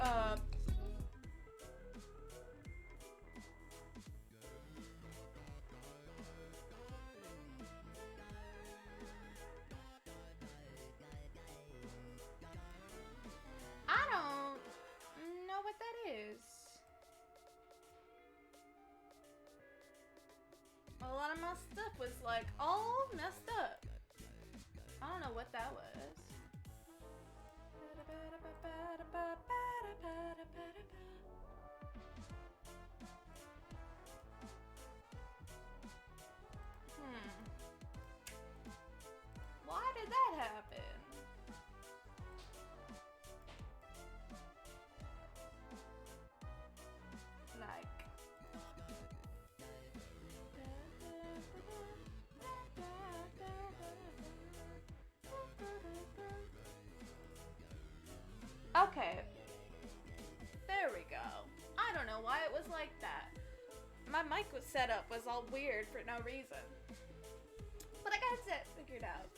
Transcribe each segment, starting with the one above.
I don't know what that is. A lot of my stuff was like all messed up. I don't know what that was. Why did that happen? Like. Okay. There we go. I don't know why it was like that. My mic was set up was all weird for no reason. But I got it figured out.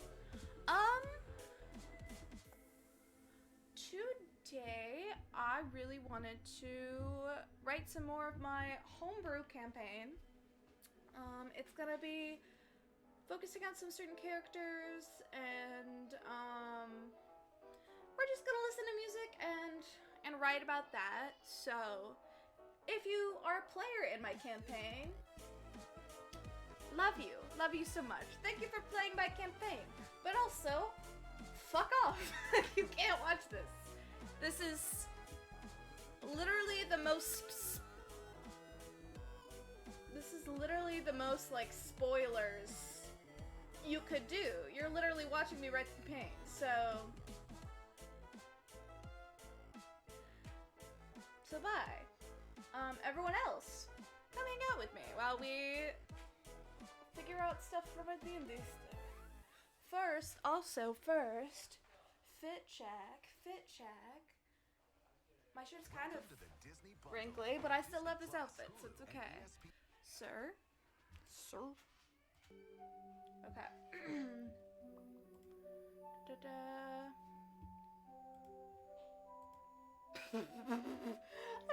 Today I really wanted to write some more of my homebrew campaign. It's gonna be focusing on some certain characters, and we're just gonna listen to music and write about that. So if you are a player in my campaign, love you so much. Thank you for playing my campaign, but also fuck off. You can't watch this. This is literally the most like spoilers you could do. You're literally watching me write the campaign. So bye. Everyone else, come hang out with me while we figure out stuff for my D&D stuff. First, fit check. My shirt's kind of wrinkly, but I still love this outfit, so it's okay. Sir. Okay. I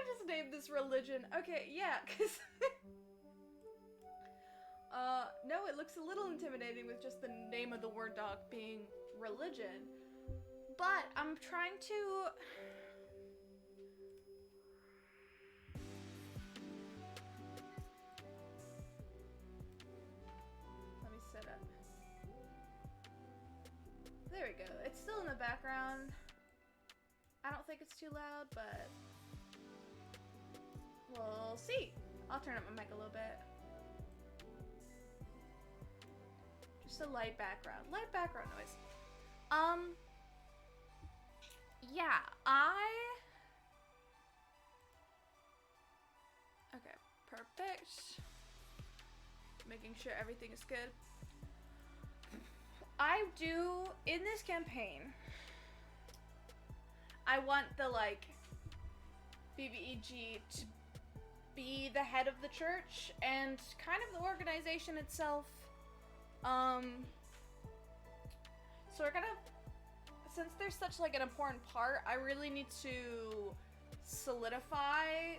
just named this religion. Okay, yeah, because no, it looks a little intimidating with just the name of the word dog being religion. But I'm trying to let me set up. There we go. It's still in the background. I don't think it's too loud, but we'll see. I'll turn up my mic a little bit. Just a light background noise. Yeah, okay, perfect. Making sure everything is good. I do, in this campaign, I want the, like, BBEG to be the head of the church and kind of the organization itself. So we're gonna, since there's such, like, an important part, I really need to solidify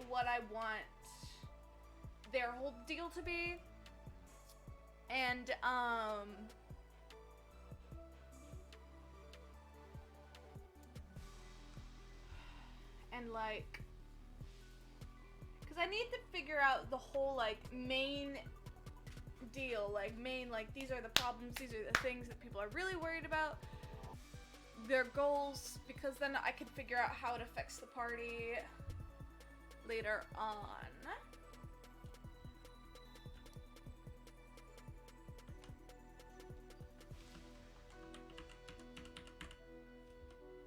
what I want their whole deal to be. And, like, because I need to figure out the whole, like, main deal, like, these are the problems, these are the things that people are really worried about, their goals, because then I can figure out how it affects the party later on.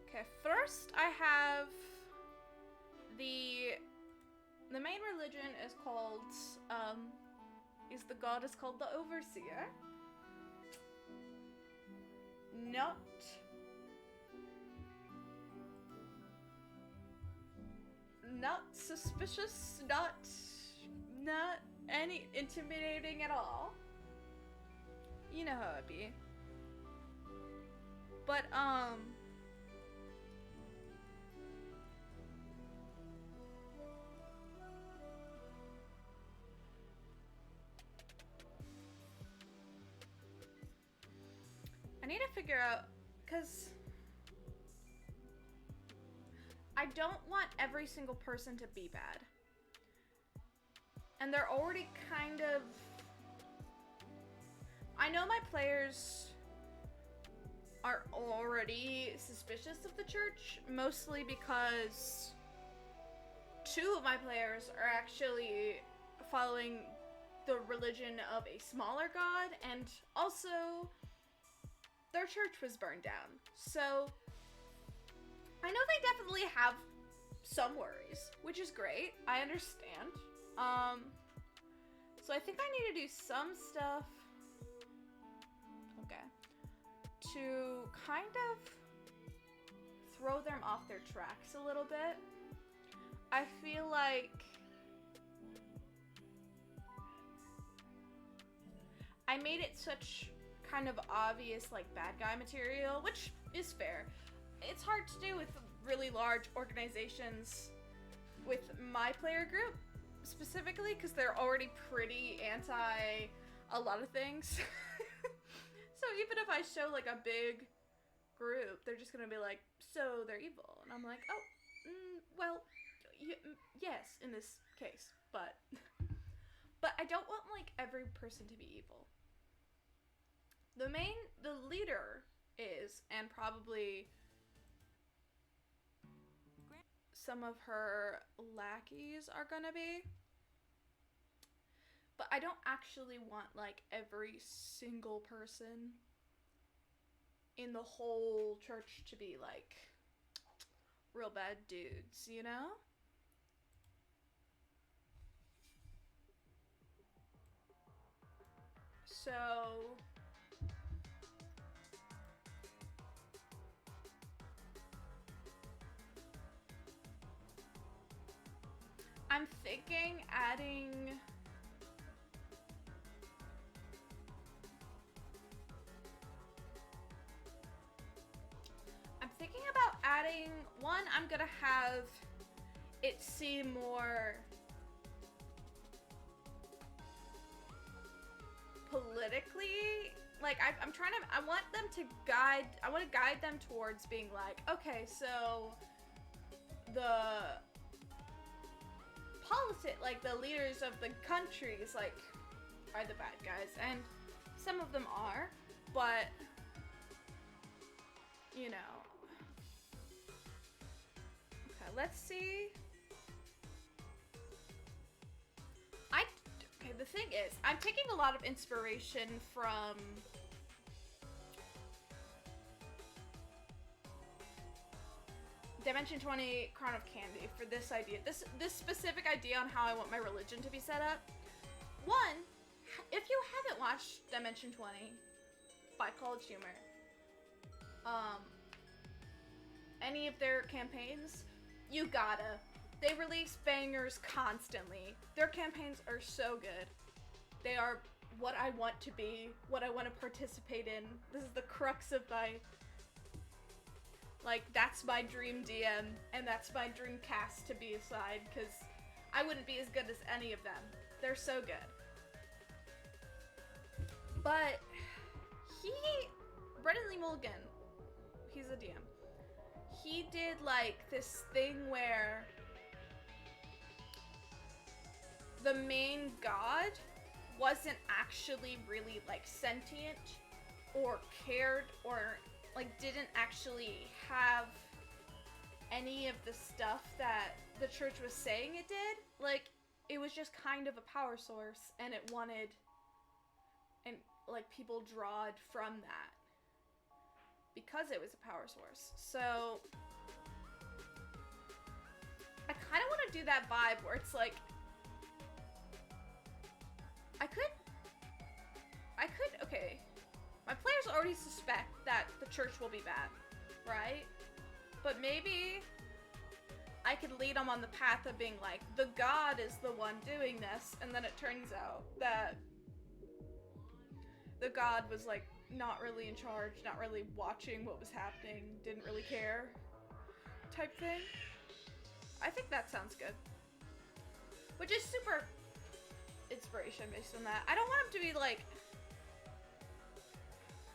Okay, first I have the main religion is called, the god is called the Overseer. Not suspicious, not any intimidating at all. You know how it be. But, figure out, because I don't want every single person to be bad. And they're already kind of... I know my players are already suspicious of the church, mostly because 2 of my players are actually following the religion of a smaller god, and also their church was burned down. So I know they definitely have some worries, which is great. I understand. So I think I need to do some stuff, okay, to kind of throw them off their tracks a little bit. I feel like I made it such kind of obvious, like, bad guy material, which is fair. It's hard to do with really large organizations with my player group, specifically, because they're already pretty anti a lot of things. So even if I show, like, a big group, they're just gonna be like, so they're evil. And I'm like, oh, well, yes, in this case, but I don't want, like, every person to be evil. The leader is, and probably some of her lackeys are gonna be, but I don't actually want, like, every single person in the whole church to be, like, real bad dudes, you know? So I'm thinking about adding one. I'm gonna have it seem more politically, like, I'm trying to, I want to guide them towards being like, okay, so the like, the leaders of the countries, like, are the bad guys, and some of them are, but, you know. Okay, let's see. Okay, the thing is, I'm taking a lot of inspiration from Dimension 20 Crown of Candy for this idea. This specific idea on how I want my religion to be set up. One, if you haven't watched Dimension 20 by College Humor, any of their campaigns, you gotta. They release bangers constantly. Their campaigns are so good. They are what I want to be, what I want to participate in. This is the crux of my, like, that's my dream DM, and that's my dream cast to be aside, because I wouldn't be as good as any of them. They're so good. But Brendan Lee Mulligan, he's a DM. He did, like, this thing where the main god wasn't actually really, like, sentient or cared or, like, didn't actually have any of the stuff that the church was saying it did. Like, it was just kind of a power source, and it wanted, and, like, people drawed from that because it was a power source. So I kind of want to do that vibe where it's like, okay, my players already suspect that the church will be bad, right? But maybe I could lead them on the path of being like, the god is the one doing this, and then it turns out that the god was, like, not really in charge, not really watching what was happening, didn't really care, type thing. I think that sounds good. Which is super inspiration based on that. I don't want him to be like,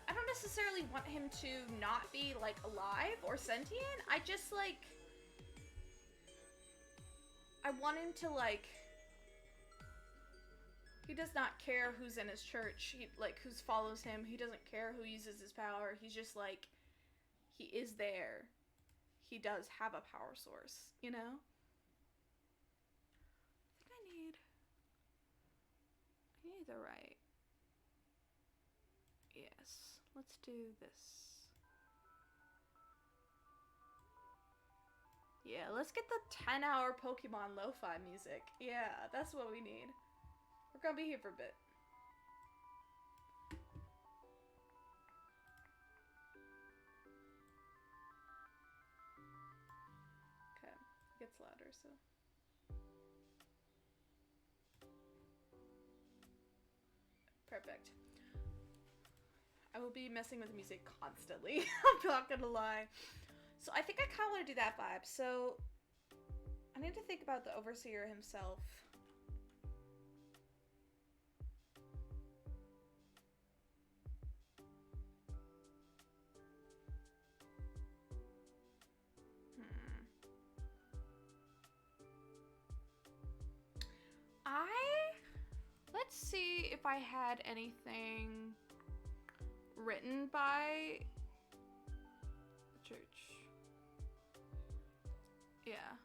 I don't necessarily want him to not be, like, alive or sentient. I just, like... I want him to, like... He does not care who's in his church, who follows him. He doesn't care who uses his power. He's just, like... He is there. He does have a power source, you know? I think I need the right. Yes, let's do this. Yeah, let's get the 10-hour Pokemon lo-fi music. Yeah, that's what we need. We're gonna be here for a bit. Okay, it gets louder, so. Perfect. I will be messing with music constantly. I'm not gonna lie. So I think I kind of want to do that vibe. So I need to think about the Overseer himself. Let's see if I had anything written by the church. Yeah.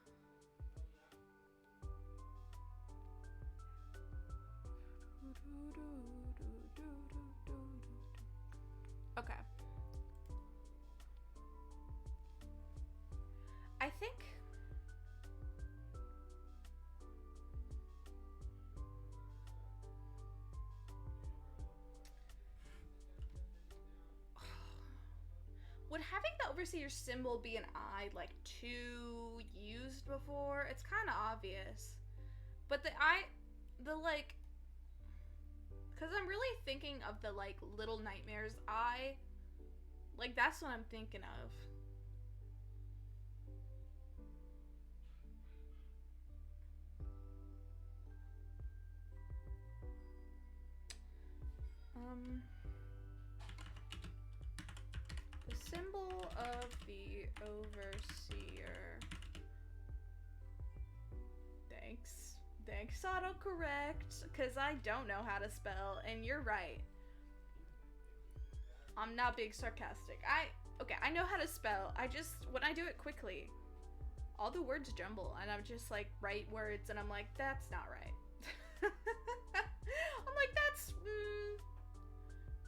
Okay. I think would having the Overseer symbol be an eye, like, too used before? It's kind of obvious. But like, because I'm really thinking of the, like, Little Nightmares eye. Like, that's what I'm thinking of. The symbol of the Overseer. Thanks, autocorrect, because I don't know how to spell, and you're right. I'm not being sarcastic. Okay, I know how to spell. When I do it quickly, all the words jumble, and I'm just like, write words, and I'm like, that's not right. I'm like,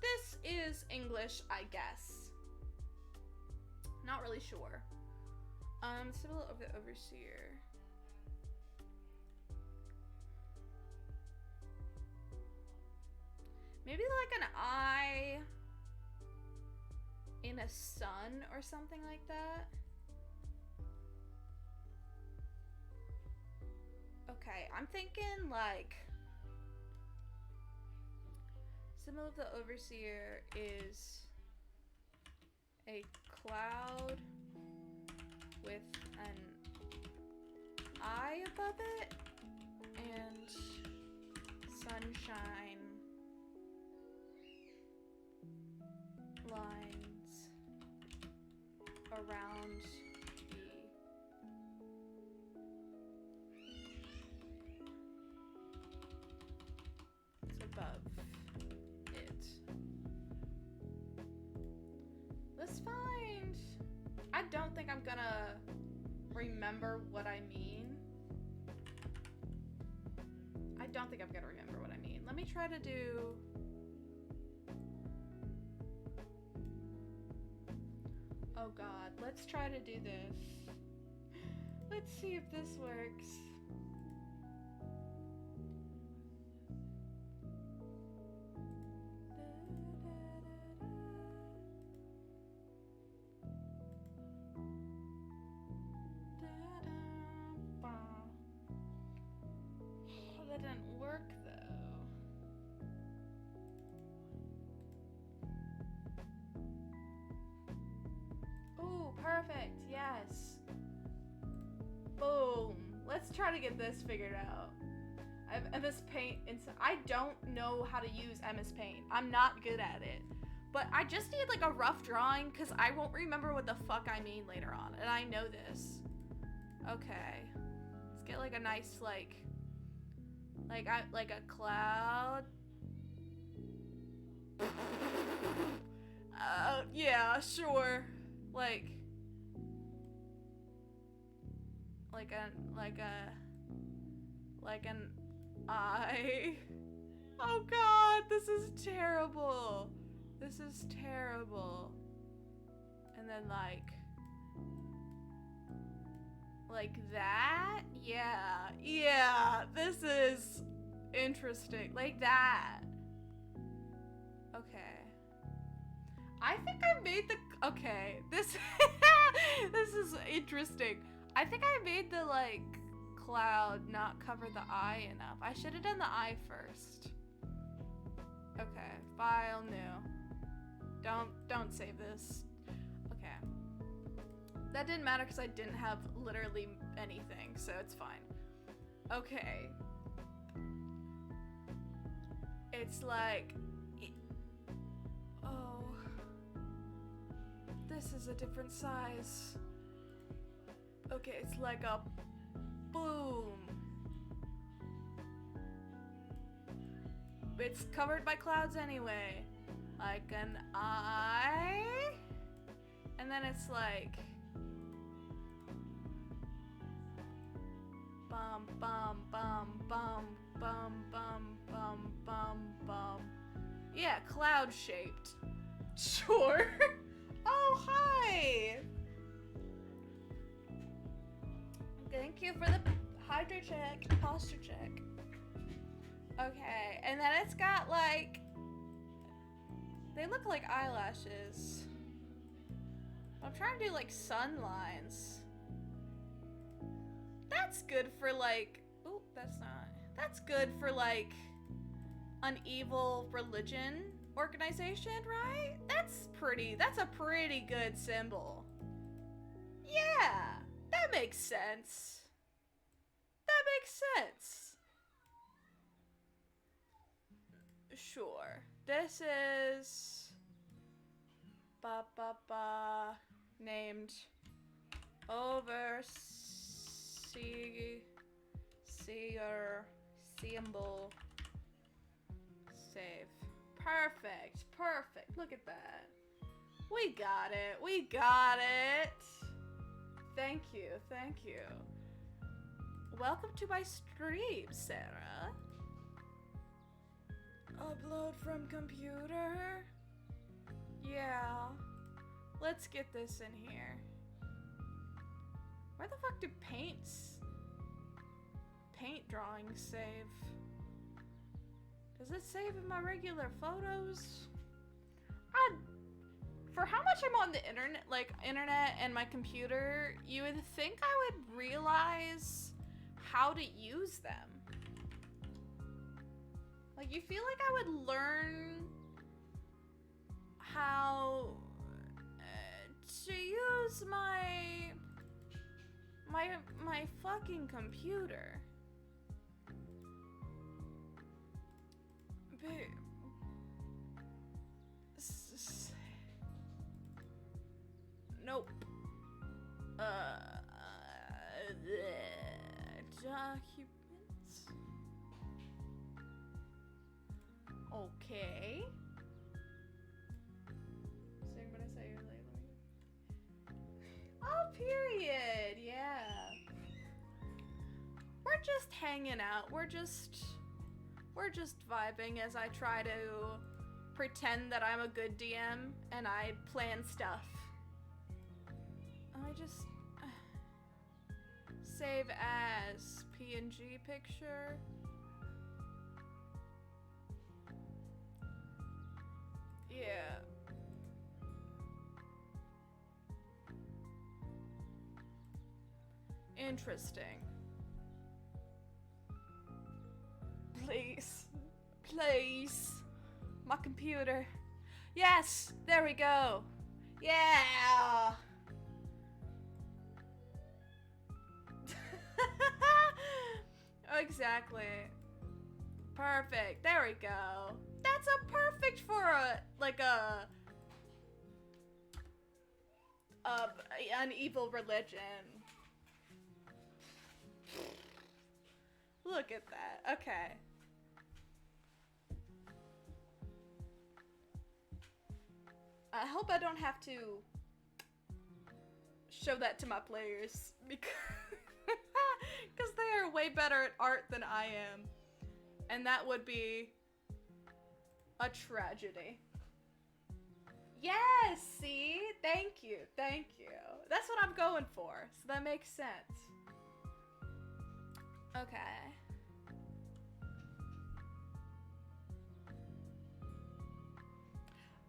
this is English, I guess. Not really sure. Symbol of the Overseer. Maybe like an eye in a sun or something like that. Okay, I'm thinking like symbol of the Overseer is a cloud with an eye above it and sunshine lines around it's above it. Let's find. I don't think I'm gonna remember what I mean. I don't think I'm gonna remember what I mean. Let me try to do. Oh God, let's try to do this. Let's see if this works. That didn't work though. Ooh, perfect, yes. Boom. Let's try to get this figured out. I have MS Paint inside. I don't know how to use MS Paint. I'm not good at it. But I just need like a rough drawing because I won't remember what the fuck I mean later on. And I know this. Okay. Let's get like a nice like a cloud. Yeah, sure. Like an eye. Oh god, this is terrible. This is terrible. And then like that? Yeah, this is interesting. Like that. Okay. I think I made the, okay, this, this is interesting. I think I made the, like, cloud not cover the eye enough. I should have done the eye first. Okay, file new. Don't save this. Okay. That didn't matter because I didn't have literally anything, so it's fine. Okay. It's like, oh, this is a different size. Okay, it's like a boom. It's covered by clouds anyway. Like an eye. And then it's like bum bum bum bum bum bum bum bum bum. Yeah, cloud shaped. Sure. Oh, hi. Thank you for the hydro check, posture check. Okay, and then it's got like, they look like eyelashes. I'm trying to do like sun lines. That's good for like, oh, that's good for like an evil religion organization, right? That's a pretty good symbol. Yeah, that makes sense. That makes sense. Sure. This is named Overseer symbol save. Perfect. Look at that. We got it. Thank you. Welcome to my stream, Sarah. Upload from computer? Yeah. Let's get this in here. Where the fuck do paint drawings save? Does it save in my regular photos? For how much I'm on the internet and my computer, you would think I would realize how to use them. Like, you feel like I would learn how to use my fucking computer. Babe. Nope. Documents. Okay. So I'm gonna say your label. Oh, period. Yeah. We're just hanging out. We're just vibing as I try to pretend that I'm a good DM and I plan stuff. I just save as PNG picture. Yeah. Interesting. Please. My computer. Yes, there we go. Yeah. Exactly. Perfect. There we go. That's a perfect for a of an evil religion. Look at that. Okay. I hope I don't have to show that to my players because they are way better at art than I am. And that would be a tragedy. Yes, see? Thank you. Thank you. That's what I'm going for. So that makes sense. Okay.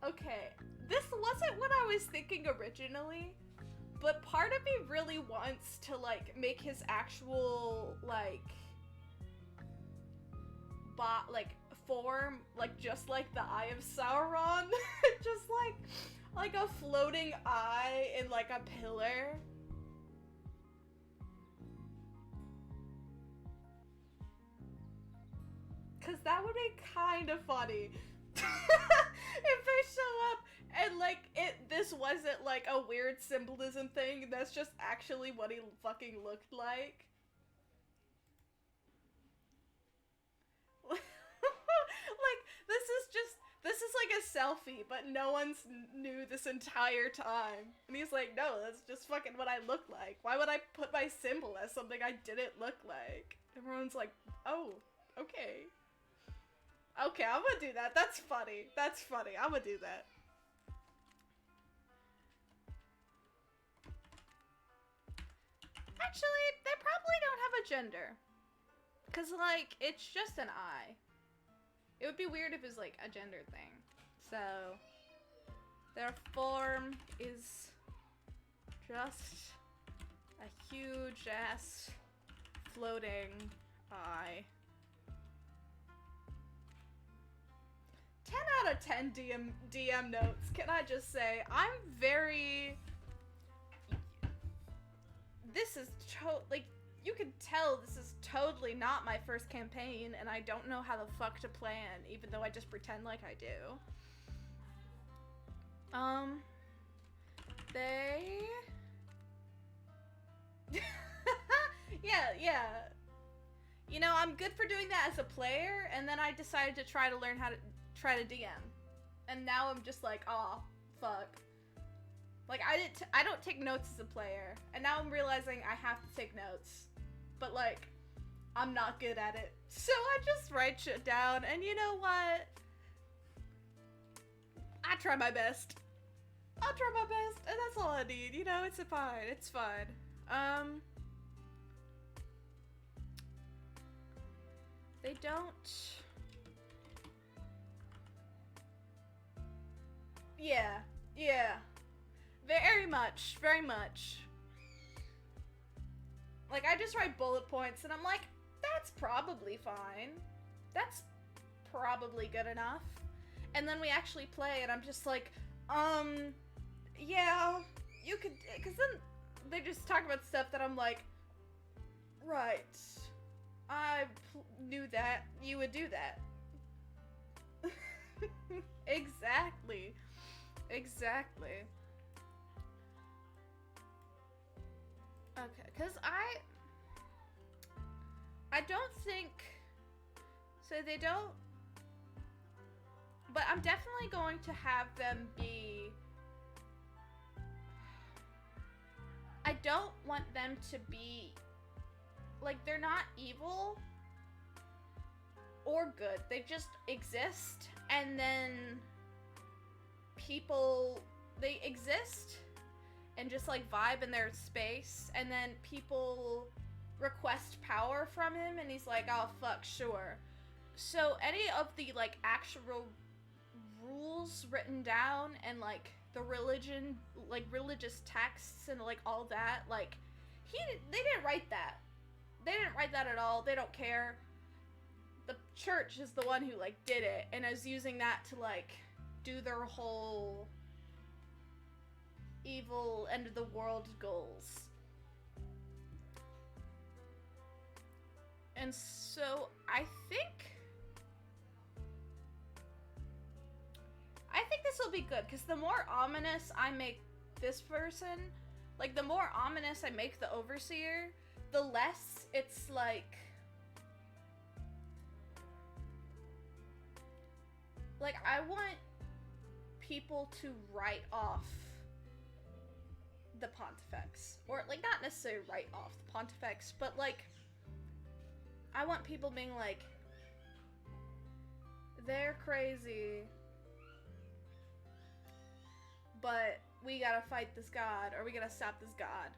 Okay. This wasn't what I was thinking originally, but part of me really wants to, like, make his actual, like, form, like, just like the Eye of Sauron. Just like a floating eye in, like, a pillar. Cause that would be kind of funny. If they show up and, like, this wasn't, like, a weird symbolism thing, that's just actually what he fucking looked like. Like, this is like a selfie, but no one's knew this entire time. And he's like, no, that's just fucking what I look like. Why would I put my symbol as something I didn't look like? Everyone's like, oh, okay. Okay, I'm gonna do that. That's funny. That's funny. I'm gonna do that. Actually, they probably don't have a gender. Cause, like, it's just an eye. It would be weird if it was, like, a gender thing. So, their form is just a huge-ass floating eye. 10 out of 10 DM notes. Can I just say, I'm very... This is like, you can tell this is totally not my first campaign, and I don't know how the fuck to plan, even though I just pretend like I do. They... yeah. You know, I'm good for doing that as a player, and then I decided to try to learn how to DM. And now I'm just like, oh, fuck. Like, I don't take notes as a player, and now I'm realizing I have to take notes. But, like, I'm not good at it. So I just write shit down, and you know what? I try my best. I'll try my best, and that's all I need. You know, it's fine. It's fine. They don't... Yeah. Very much. Like, I just write bullet points, and I'm like, that's probably fine. That's probably good enough. And then we actually play, and I'm just like, yeah, you could, because then they just talk about stuff that I'm like, right, I knew that you would do that. Exactly. Okay, because I don't think, so they don't, but I'm definitely going to have them be, I don't want them to be, like, they're not evil or good, they just exist, and then people, they exist and just, like, vibe in their space, and then people request power from him, and he's like, oh, fuck, sure. So any of the, like, actual rules written down, and, like, the religion, like, religious texts, and, like, all that, like, they didn't write that. They didn't write that at all. They don't care. The church is the one who, like, did it, and is using that to, like, do their whole evil end of the world goals. And so I think this will be good, because the more ominous I make this person, like, the more ominous I make the overseer, the less it's like I want people to write off the Pontifex. Or, like, not necessarily write off the Pontifex, but, like, I want people being like, they're crazy, but we gotta fight this god, or we gotta stop this god.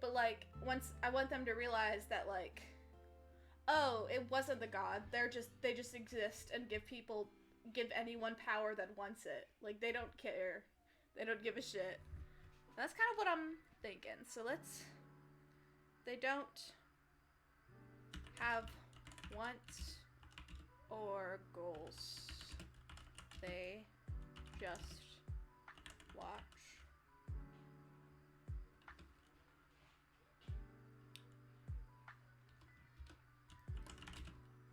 But, like, once I want them to realize that, like, oh, it wasn't the god, they just exist and give anyone power that wants it. Like, they don't care. They don't give a shit. That's kind of what I'm thinking. So they don't have wants or goals. They just watch.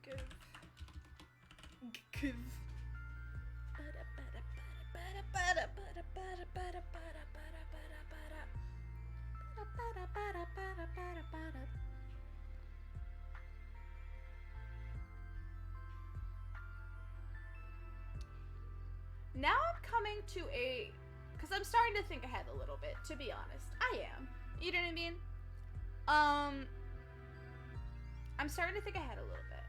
Give. Now I'm coming to because I'm starting to think ahead a little bit, to be honest. I am. You know what I mean? I'm starting to think ahead a little bit.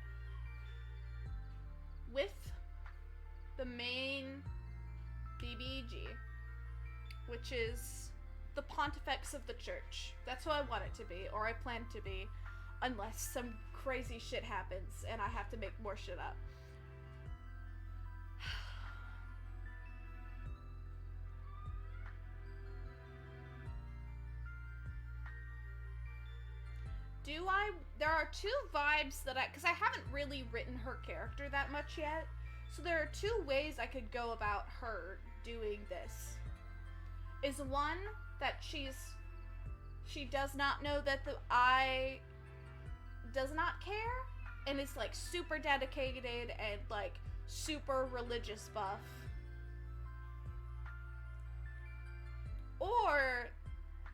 With the main BBG, which is the Pontifex of the church. That's who I want it to be, or I plan to be, unless some crazy shit happens and I have to make more shit up. There are two vibes that because I haven't really written her character that much yet, so there are two ways I could go about her doing this. Is one, that she does not know that the eye does not care, and is, like, super dedicated and, like, super religious buff. Or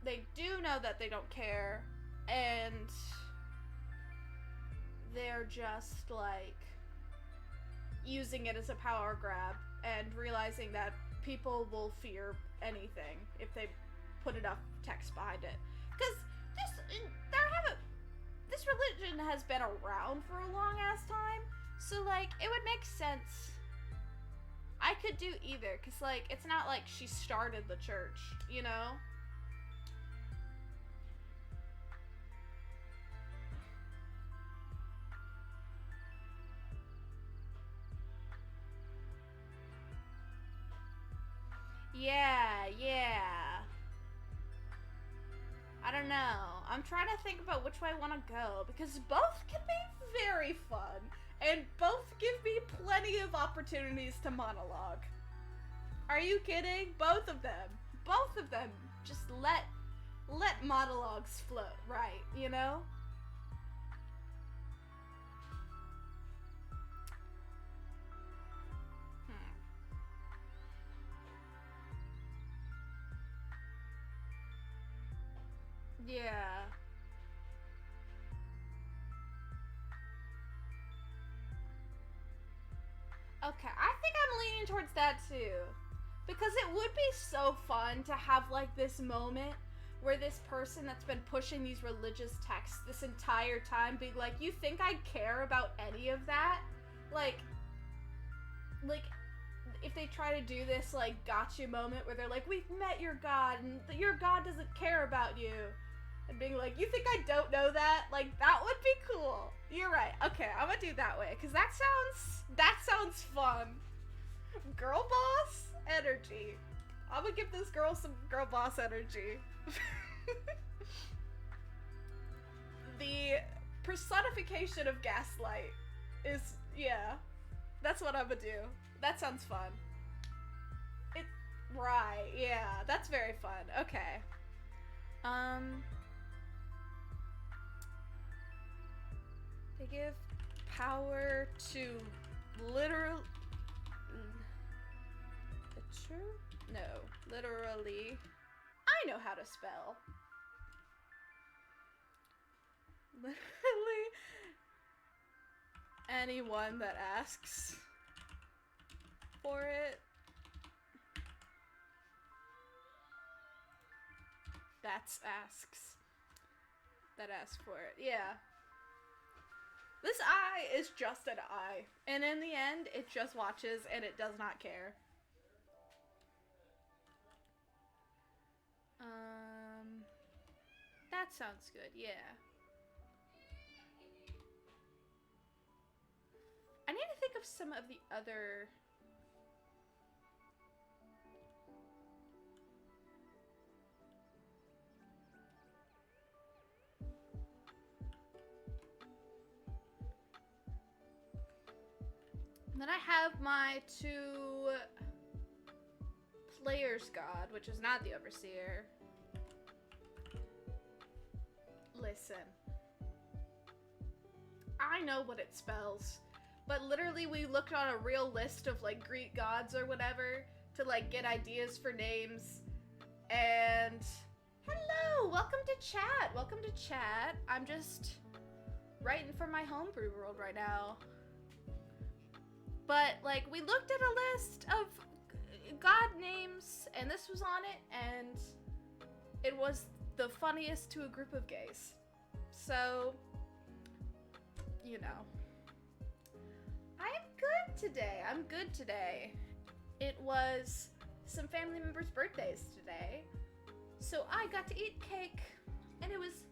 they do know that they don't care, and they're just, like, using it as a power grab and realizing that people will fear anything if they put enough text behind it. Because this religion has been around for a long ass time, so, like, it would make sense. I could do either, because, like, it's not like she started the church, you know? Yeah. I don't know. I'm trying to think about which way I want to go, because both can be very fun, and both give me plenty of opportunities to monologue. Are you kidding? Both of them. Just let monologues float, right, you know? Yeah. Okay, I think I'm leaning towards that too. Because it would be so fun to have, like, this moment where this person that's been pushing these religious texts this entire time being like, you think I care about any of that? Like, if they try to do this, like, gotcha moment where they're like, we've met your God, and your God doesn't care about you. And being like, you think I don't know that? Like, that would be cool. You're right. Okay, I'm gonna do that way, because that sounds fun. Girl boss energy. I'm gonna give this girl some girl boss energy. The personification of gaslight is, yeah, that's what I'm gonna do. That sounds fun. Right, yeah, that's very fun. Okay. They give power to literal... No, literally. I know how to spell. Literally anyone that asks for it. That's asks. That asks for it. Yeah. This eye is just an eye. And in the end, it just watches and it does not care. That sounds good, yeah. I need to think of some of the other... And then I have my 2 players god, which is not the overseer. Listen. I know what it spells. But literally we looked on a real list of like Greek gods or whatever to like get ideas for names. And hello, welcome to chat. Welcome to chat. I'm just writing for my homebrew world right now. But like we looked at a list of god names and this was on it and it was the funniest to a group of gays. So, you know. I am good today. I'm good today. It was some family members' birthdays today. So I got to eat cake and it was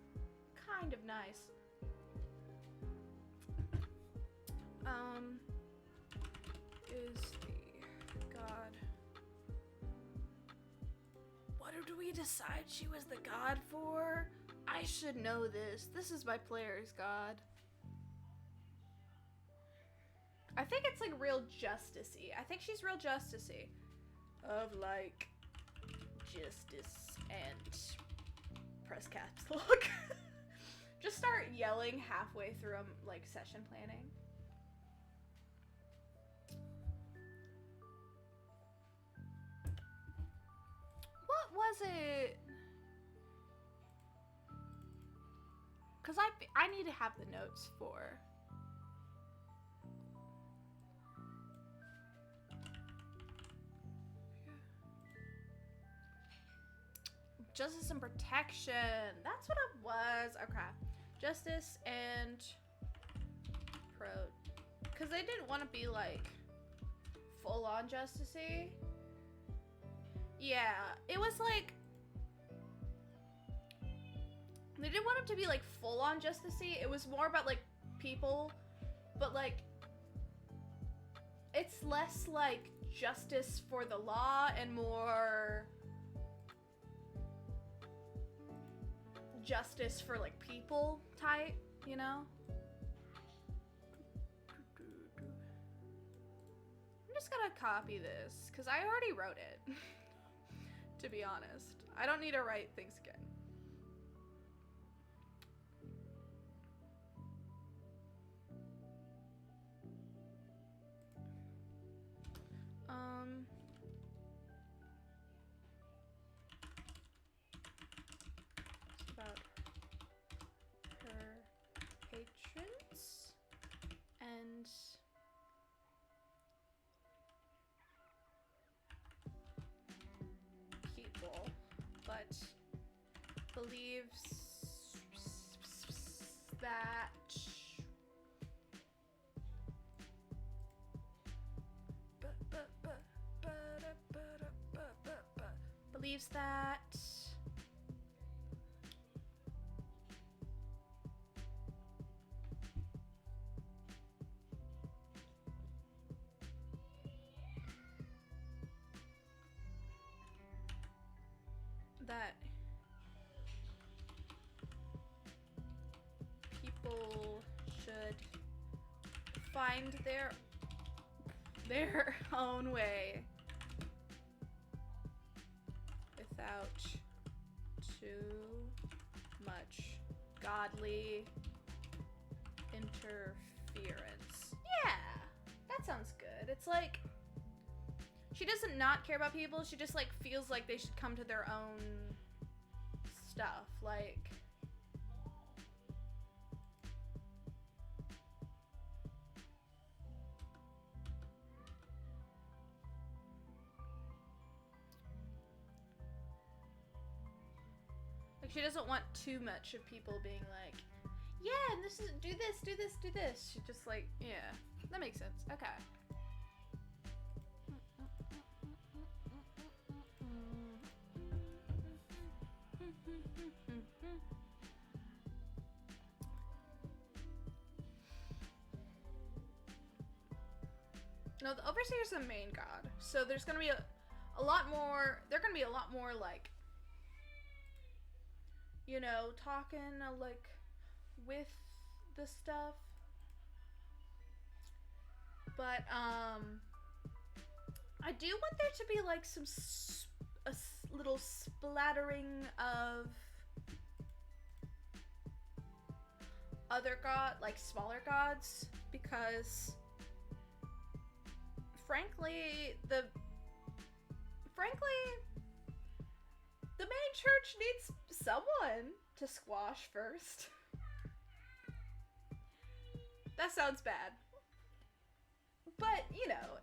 kind of nice. Is the god... What did we decide she was the god for? I should know this. This is my player's god. I think it's like real justice-y. I think she's real justice-y. Of like justice and press caps lock. Just start yelling halfway through like session planning. What was it? Cause I need to have the notes for. Justice and protection. That's what it was. Okay. Justice and pro. Because they didn't want to be like full on justice-y. Yeah. It was like. They didn't want him to be like full on justice-y. It was more about like people. But like. It's less like justice for the law and more. Justice for like people type, you know? I'm just gonna copy this because I already wrote it. To be honest, I don't need to write things again. About her patrons and people, but believes that believes that people should find their own way without too much godly interference. Yeah, that sounds good. It's like she doesn't not care about people. She just like feels like they should come to their own stuff. Like, she doesn't want too much of people being like, yeah, and this is, do this, do this, do this. She just like, yeah, that makes sense. Okay. No, the Overseer's the main god, so there's gonna be a lot more, they're gonna be a lot more like, you know, talking like with the stuff. But I do want there to be like some little splattering of other like smaller gods, because frankly the main church needs someone to squash first. That sounds bad. But, you know,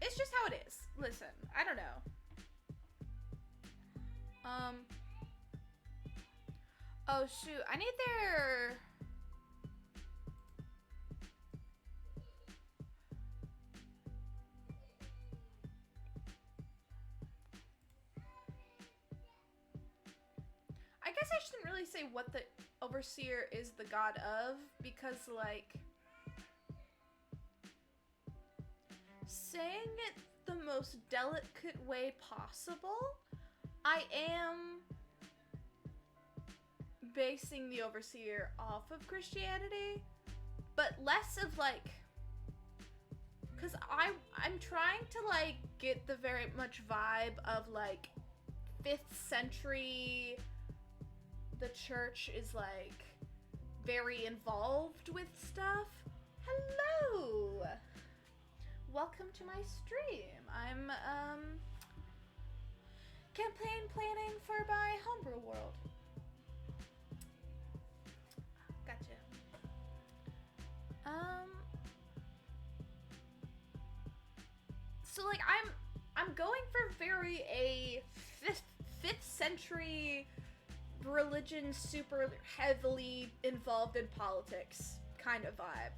it's just how it is. Listen, I don't know. Oh shoot, I need their... I guess I shouldn't really say what the Overseer is the god of, because, like, saying it the most delicate way possible, I am basing the Overseer off of Christianity, but less of, like, because I'm trying to, like, get the very much vibe of, like, 5th century... The church is, like, very involved with stuff. Hello! Welcome to my stream. I'm, campaign planning for my homebrew world. Gotcha. So, like, I'm going for very a 5th century... religion super heavily involved in politics kind of vibe.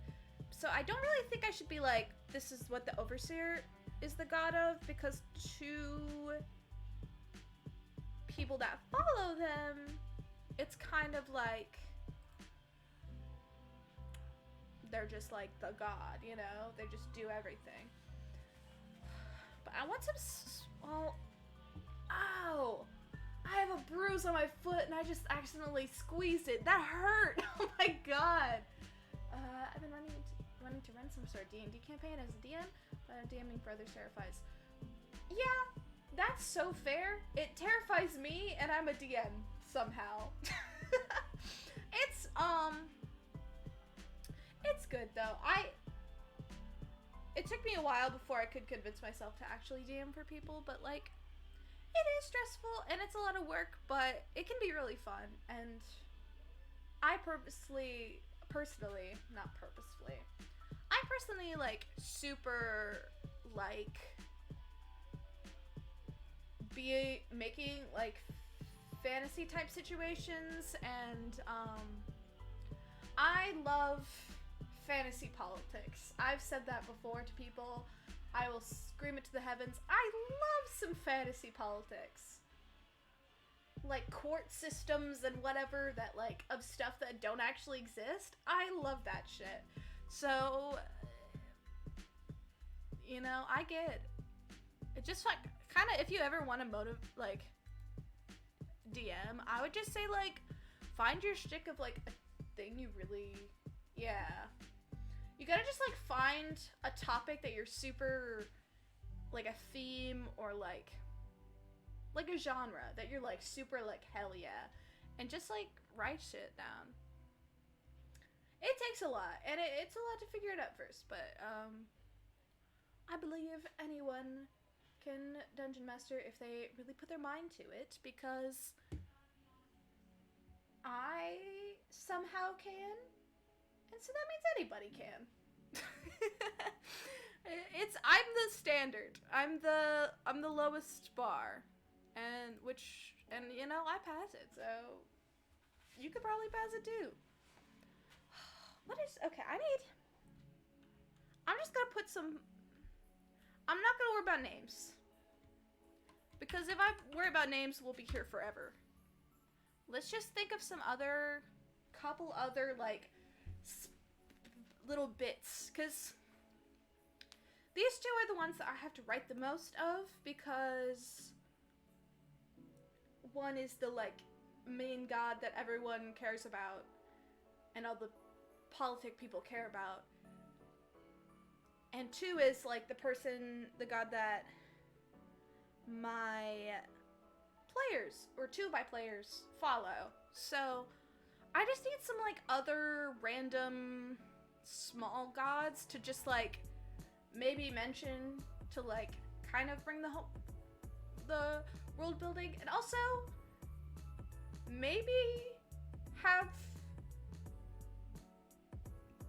So I don't really think I should be like, this is what the Overseer is the god of, because to people that follow them, it's kind of like they're just like the god, you know? They just do everything. But I want some, well, ow! I have a bruise on my foot and I just accidentally squeezed it. That hurt! Oh my god! I've been wanting to run some sort of D&D campaign as a DM, but I'm DMing for other Seraphies. Yeah, that's so fair. It terrifies me and I'm a DM somehow. It's good though. It took me a while before I could convince myself to actually DM for people, but like, it is stressful and it's a lot of work, but it can be really fun. And I personally, like, super like making like fantasy type situations, and I love fantasy politics. I've said that before to people. I will scream it to the heavens. I love some fantasy politics. Like court systems and whatever that, like, of stuff that don't actually exist. I love that shit. So, you know, I get it. Just like, kind of, if you ever want to like, DM, I would just say, like, find your shtick of, like, a thing you really, yeah. You gotta just, like, find a topic that you're super, like, a theme or, like a genre that you're, like, super, like, hell yeah. And just, like, write shit down. It takes a lot, and it's a lot to figure it out first, but, I believe anyone can Dungeon Master if they really put their mind to it, because So that means anybody can. I'm the standard. I'm the lowest bar. And you know, I pass it, so you could probably pass it too. Okay, I'm just gonna put some, I'm not gonna worry about names. Because if I worry about names, we'll be here forever. Let's just think of some couple other, like, little bits. Because these two are the ones that I have to write the most of, because one is the, like, main god that everyone cares about, and all the politic people care about. And two is, like, the god that my players, or two of my players, follow. So, I just need some, like, other random small gods to just, like, maybe mention to, like, kind of bring the world building, and also maybe have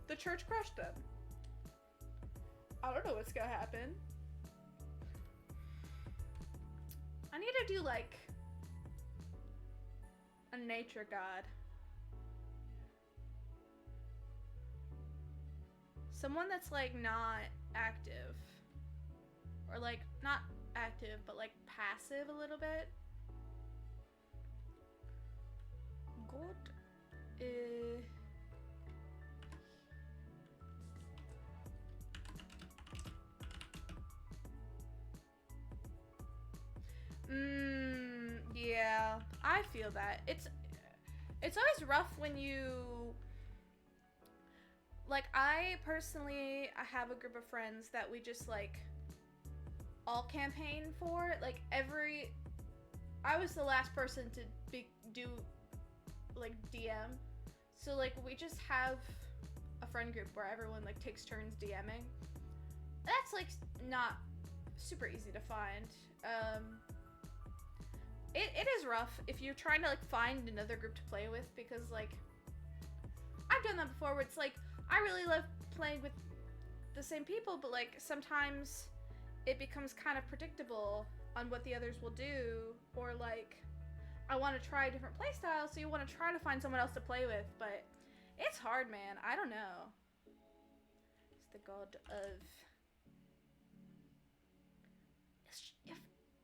the church crush them. I don't know what's gonna happen. I need to do, like, a nature god. Someone that's, like, not active. Or, like, not active, but, like, passive a little bit. God. Yeah, I feel that. It's always rough when you, like, I have a group of friends that we just, like, all campaign for. Like, I was the last person to do, like, DM. So, like, we just have a friend group where everyone, like, takes turns DMing. That's, like, not super easy to find. It is rough if you're trying to, like, find another group to play with, because, like, I've done that before where it's like, I really love playing with the same people, but, like, sometimes it becomes kind of predictable on what the others will do, or, like, I want to try a different playstyle, so you want to try to find someone else to play with, but it's hard, man. I don't know. It's the god of...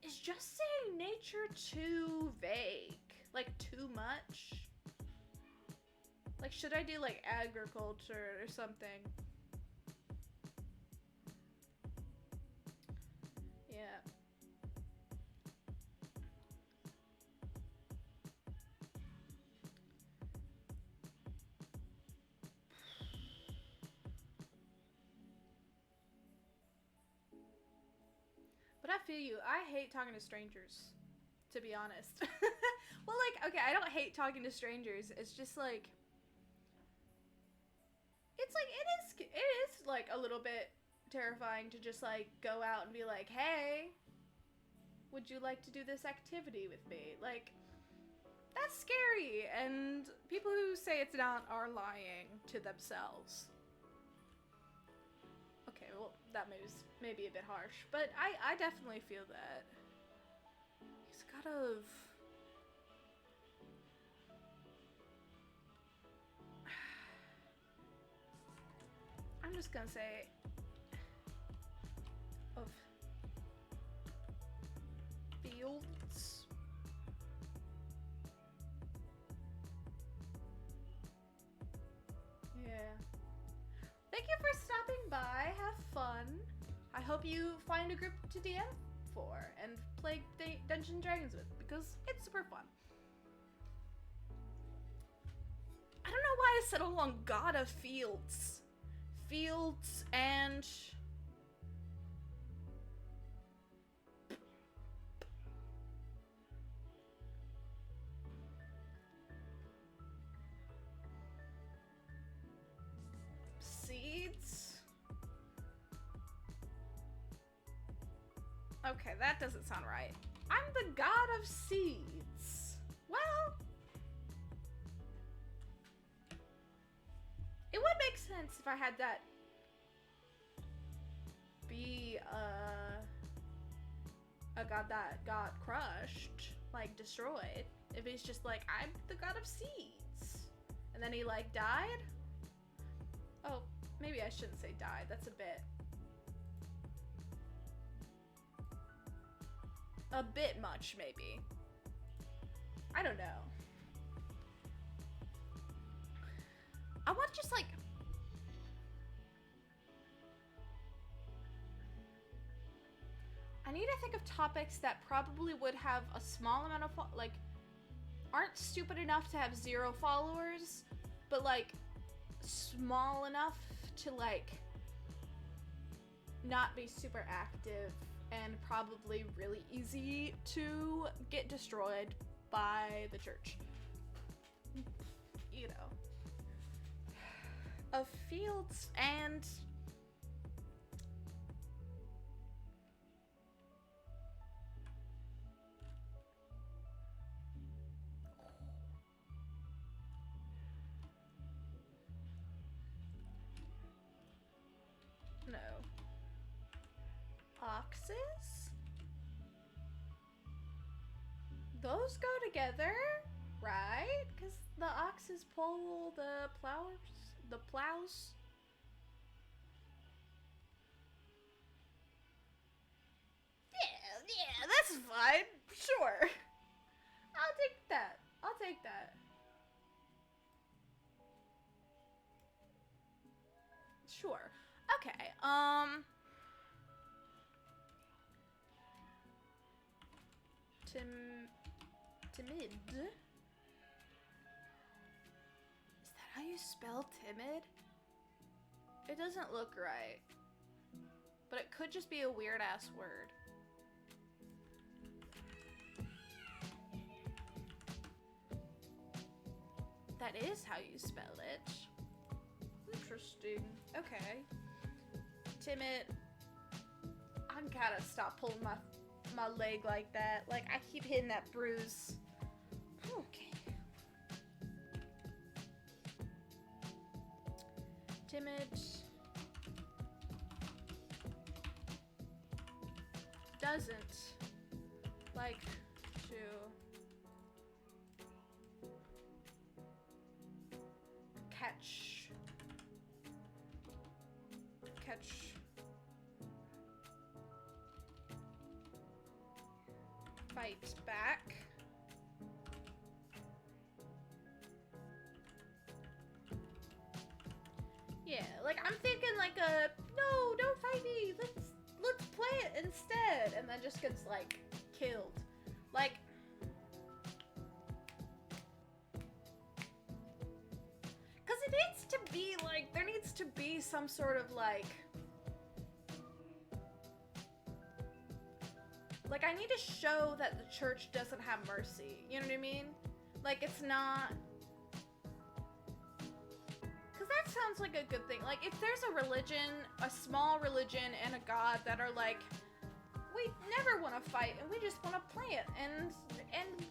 Is just saying nature too vague? Like, too much? Like, should I do, like, agriculture or something? Yeah. But I feel you. I hate talking to strangers, to be honest. Well, like, okay, I don't hate talking to strangers. It's just, like, it's, like, it is, like, a little bit terrifying to just, like, go out and be like, hey, would you like to do this activity with me? Like, that's scary, and people who say it's not are lying to themselves. Okay, well, that may be a bit harsh, but I definitely feel that. He's gotta... I'm just gonna say... of... fields. Yeah. Thank you for stopping by. Have fun. I hope you find a group to DM for and play Dungeons and Dragons with, because it's super fun. I don't know why I settled on God of Fields. Fields and... seeds? Okay, that doesn't sound right. I'm the god of seeds. Well, it would make sense if I had that be a god that got crushed, like destroyed. If he's just like, I'm the god of seeds, and then he like died. Oh, maybe I shouldn't say died. That's a bit much, maybe. I don't know. I want just like, I need to think of topics that probably would have a small amount of, like, aren't stupid enough to have 0 followers, but like small enough to like not be super active and probably really easy to get destroyed by the church. You know. Of fields and no. Oxes? Those go together, right? Because the oxes pull the plows. Yeah, that's fine. Sure. I'll take that. Sure. Okay, timid. Is that how you spell timid? It doesn't look right. But it could just be a weird ass word. That is how you spell it. Interesting. Okay. Timid. I gotta stop pulling my leg like that. Like, I keep hitting that bruise. Okay. Timid. Doesn't like to catch fight back. Yeah, like I'm thinking like a no, don't fight me. Let's play it instead, and then just gets like killed. Like cuz it needs to be like there needs to be some sort of like I need to show that the church doesn't have mercy. You know what I mean? Like it's not that sounds like a good thing. Like, if there's a religion, a small religion, and a god that are like, we never want to fight, and we just want to plant and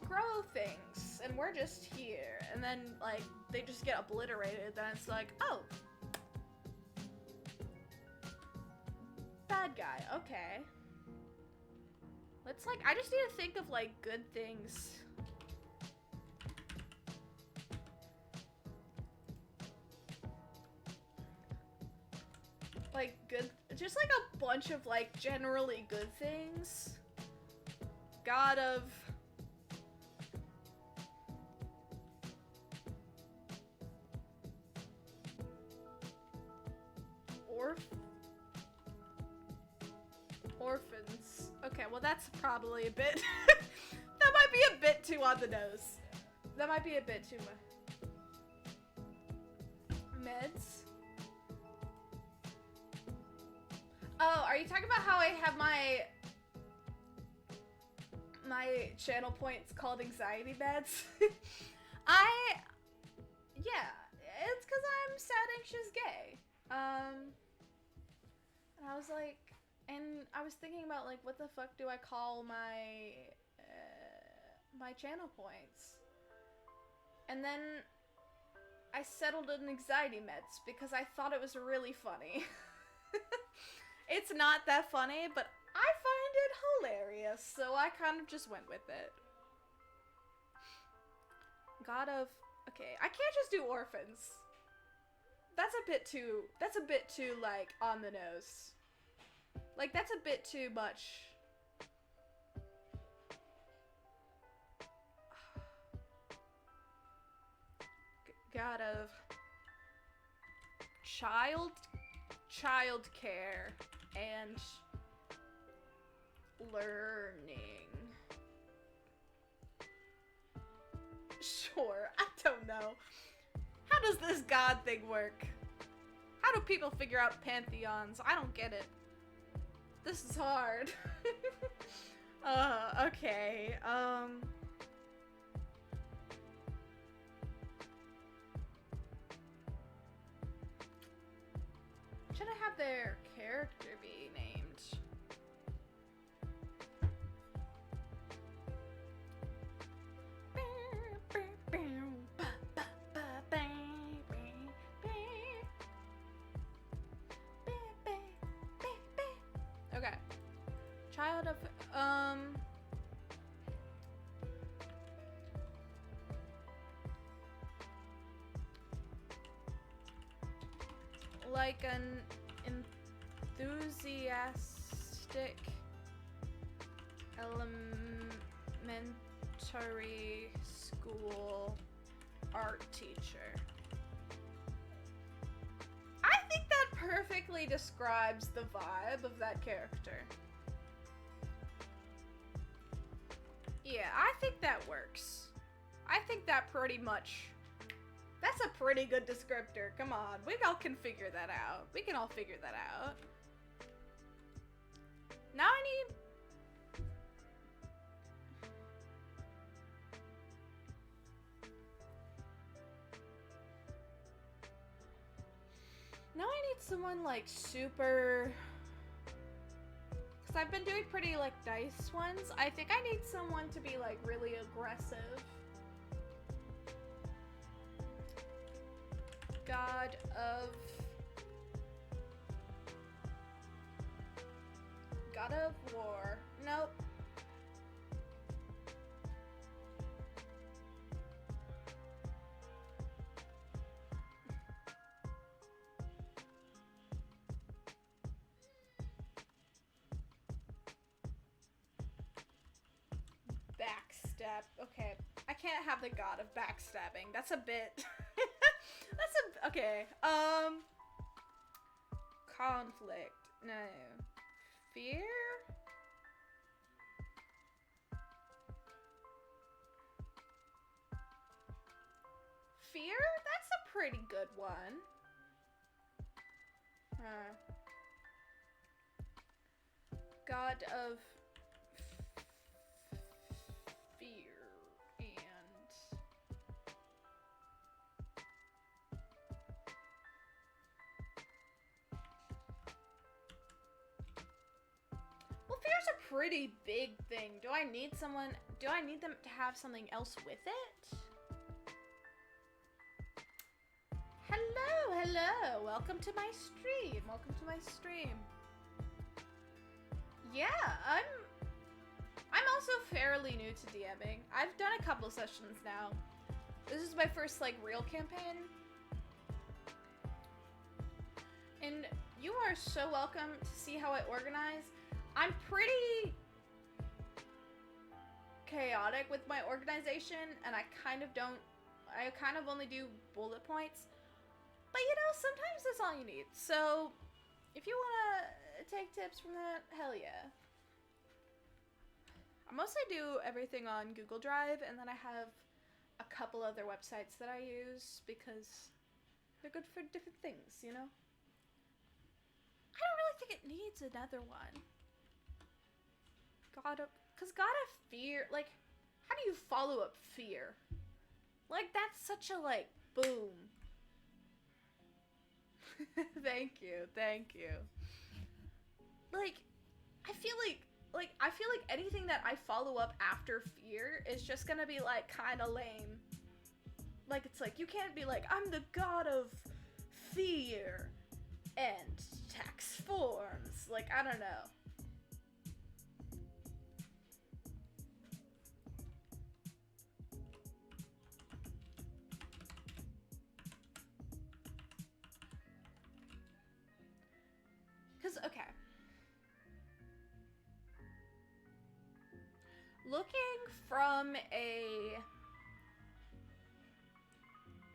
grow things, and we're just here, and then, like, they just get obliterated, then it's like, oh. Bad guy, okay. Let's, like, I just need to think of, like, good things. Like, good, just like a bunch of, like, generally good things. God of... Orphans. Okay, well that's probably a bit... that might be a bit too on the nose. That might be a bit too much. Meds? Oh, are you talking about how I have my channel points called anxiety meds? Yeah, it's because I'm sad, anxious, gay. And I was like, and I was thinking about like, what the fuck do I call my channel points? And then I settled on anxiety meds because I thought it was really funny. It's not that funny, but I find it hilarious, so I kind of just went with it. God of... Okay, I can't just do orphans. That's a bit too, like, on the nose. Like, that's a bit too much. God of... Child care and learning. Sure, I don't know. How does this god thing work? How do people figure out pantheons? I don't get it. This is hard. Okay, should I have their character be named? Okay. Child of, like an enthusiastic elementary school art teacher. I think that perfectly describes the vibe of that character. Yeah, I think that works. I think that pretty much... That's a pretty good descriptor. Come on, we all can figure that out. We can all figure that out. Now I need... Now I need someone like super... Because I've been doing pretty like nice ones. I think I need someone to be like really aggressive. God of War. Nope. Backstab. Okay. I can't have the god of backstabbing. That's a bit... Okay. Conflict. No. Fear? Fear? That's a pretty good one. God of fear and well, fear's a pretty big thing. Do I need them to have something else with it? Hello, welcome to my stream. Yeah, I'm also fairly new to DMing. I've done a couple sessions now. This is my first, like, real campaign. And you are so welcome to see how I organize. I'm pretty chaotic with my organization, and I kind of only do bullet points. But, you know, sometimes that's all you need. So, if you want to take tips from that, hell yeah. I mostly do everything on Google Drive, and then I have a couple other websites that I use because they're good for different things, you know? I don't really think it needs another one. God of fear, like, how do you follow up fear? Like, that's such a, like, boom. Thank you. Like, I feel like anything that I follow up after fear is just gonna be, like, kinda lame. Like, it's like, you can't be like, I'm the god of fear and tax forms. Like, I don't know. Because, okay. Looking from a,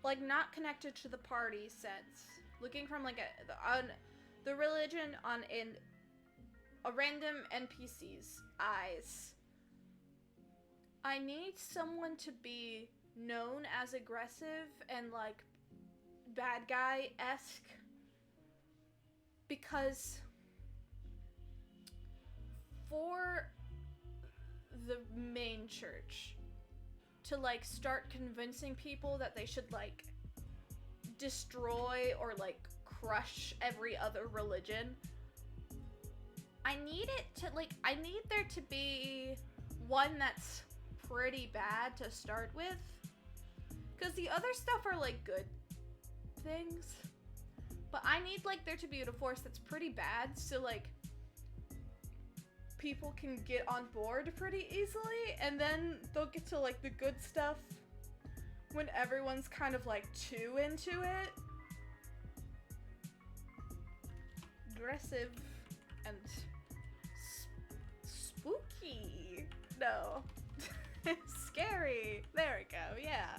like, not connected to the party sense. Looking from, like, on the religion on in a random NPC's eyes. I need someone to be known as aggressive and, like, bad guy-esque. Because for the main church to, like, start convincing people that they should, like, destroy or, like, crush every other religion, I need it to, like, I need there to be one that's pretty bad to start with, because the other stuff are, like, good things, but I need, like, there to be a force that's pretty bad, so, like, people can get on board pretty easily, and then they'll get to, like, the good stuff when everyone's kind of, like, too into it. Aggressive and spooky. No. Scary. There we go, yeah.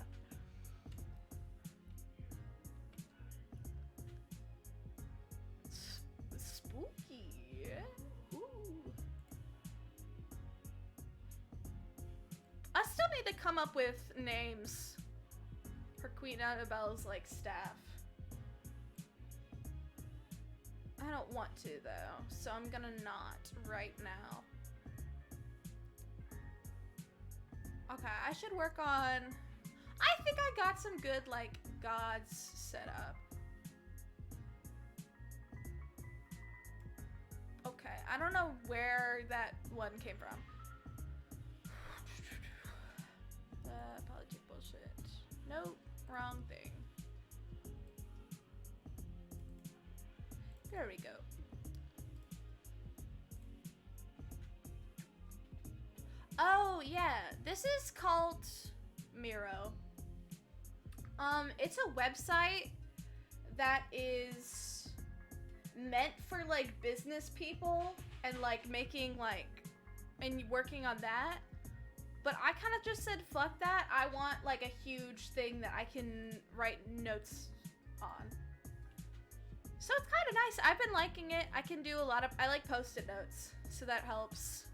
Spooky. Ooh. I still need to come up with names for Queen Annabelle's, like, staff. I don't want to, though, so I'm gonna not right now. Okay, I should work on... I think I got some good, like, gods set up. Okay, I don't know where that one came from. Politic bullshit. Nope, wrong thing. There we go. Oh, yeah. This is called Miro. It's a website that is meant for, like, business people and, like, making, like, and working on that. But I kind of just said, fuck that. I want, like, a huge thing that I can write notes on. So it's kind of nice. I've been liking it. I can do a lot of, I like post-it notes, so that helps.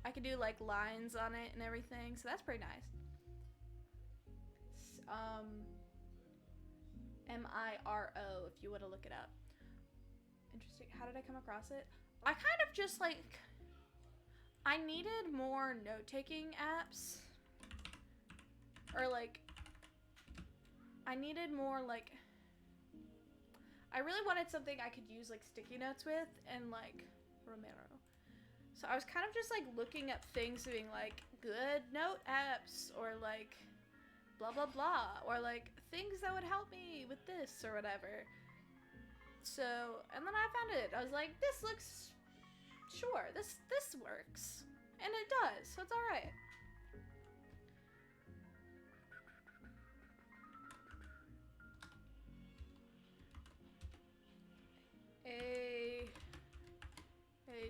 I can do, like, lines on it and everything, so that's pretty nice. It's, M-I-R-O, if you want to look it up. Interesting. How did I come across it? I kind of just, like, I needed more note-taking apps. Or, like, I needed more, like, I really wanted something I could use, like, sticky notes with, and, like, Romero. So I was kind of just, like, looking up things being, like, good note apps, or, like, blah, blah, blah, or, like, things that would help me with this, or whatever. So, and then I found it. I was like, this looks, sure, this works. And it does, so it's alright. Hey,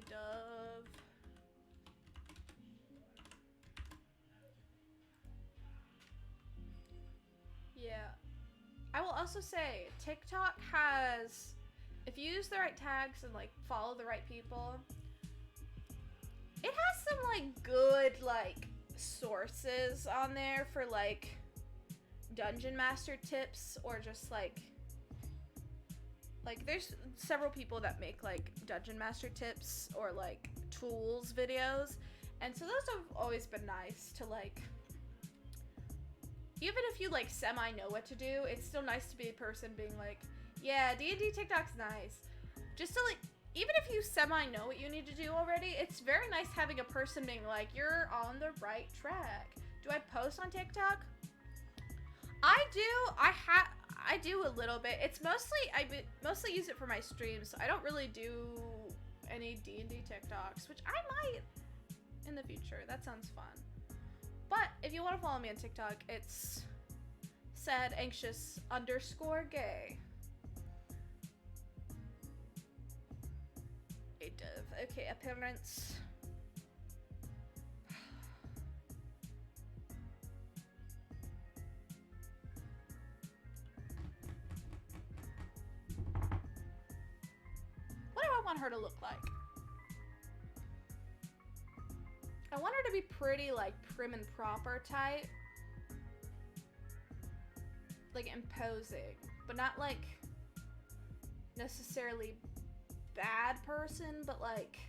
Dove. Yeah. I will also say, TikTok has, if you use the right tags and, like, follow the right people, it has some, like, good, like, sources on there for, like, Dungeon Master tips, or just, like, there's several people that make, like, Dungeon Master tips or, like, tools videos. And so those have always been nice to, like, even if you, like, semi-know what to do, it's still nice to be a person being like, yeah, D&D TikTok's nice. Just to, like, even if you semi-know what you need to do already, it's very nice having a person being like, you're on the right track. Do I post on TikTok? I do a little bit. It's mostly, mostly use it for my streams, so I don't really do any D&D TikToks, which I might in the future. That sounds fun. But if you want to follow me on TikTok, it's @anxious_gay. It does. Okay, appearance. What do I want her to look like? I want her to be pretty, like, prim and proper type. Like, imposing. But not, like, necessarily bad person, but, like...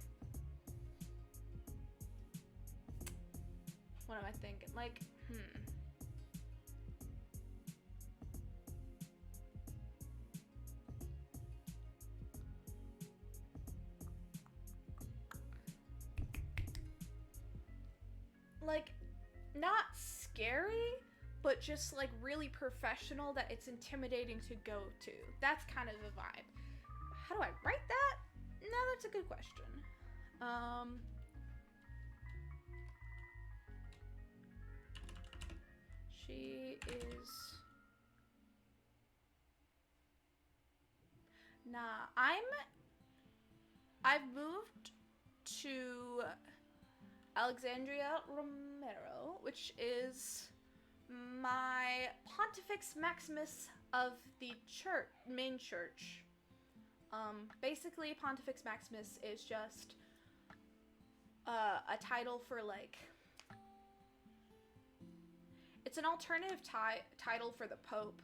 What am I thinking? Like, like, not scary, but just like really professional that it's intimidating to go to. That's kind of the vibe. How do I write that? No, that's a good question. She is... Nah, I've moved to Alexandria Romero, which is my Pontifex Maximus of the church, main church. Basically, Pontifex Maximus is just a title for, like, it's an alternative title for the Pope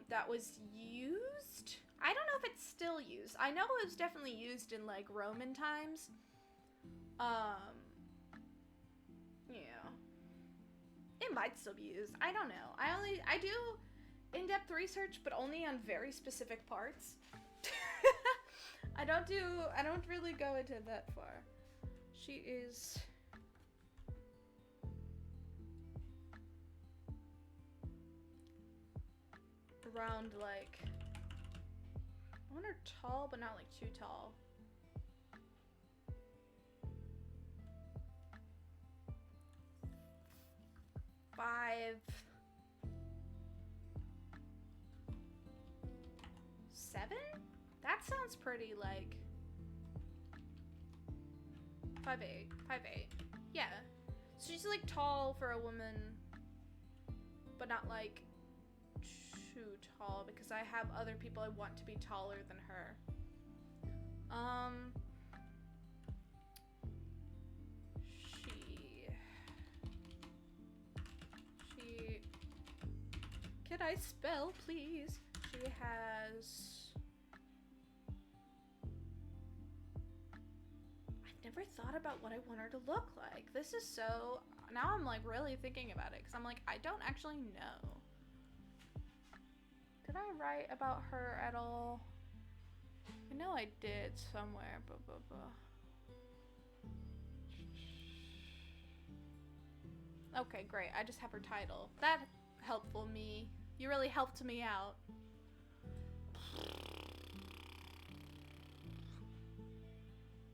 that was used. I don't know if it's still used. I know it was definitely used in, like, Roman times. Yeah. It might still be used. I don't know. I do in-depth research, but only on very specific parts. I don't really go into that far. She is... around, like... I want her tall, but not, like, too tall. 5'7"? That sounds pretty, like... 5'8". 5'8". Yeah. So she's, like, tall for a woman, but not, like, too tall, because I have other people I want to be taller than her. Can I spell, please? She has... I've never thought about what I want her to look like. This is so... Now I'm, like, really thinking about it, because I'm like, I don't actually know. Did I write about her at all? I know I did somewhere. Okay, great. I just have her title. That helpful me. You really helped me out.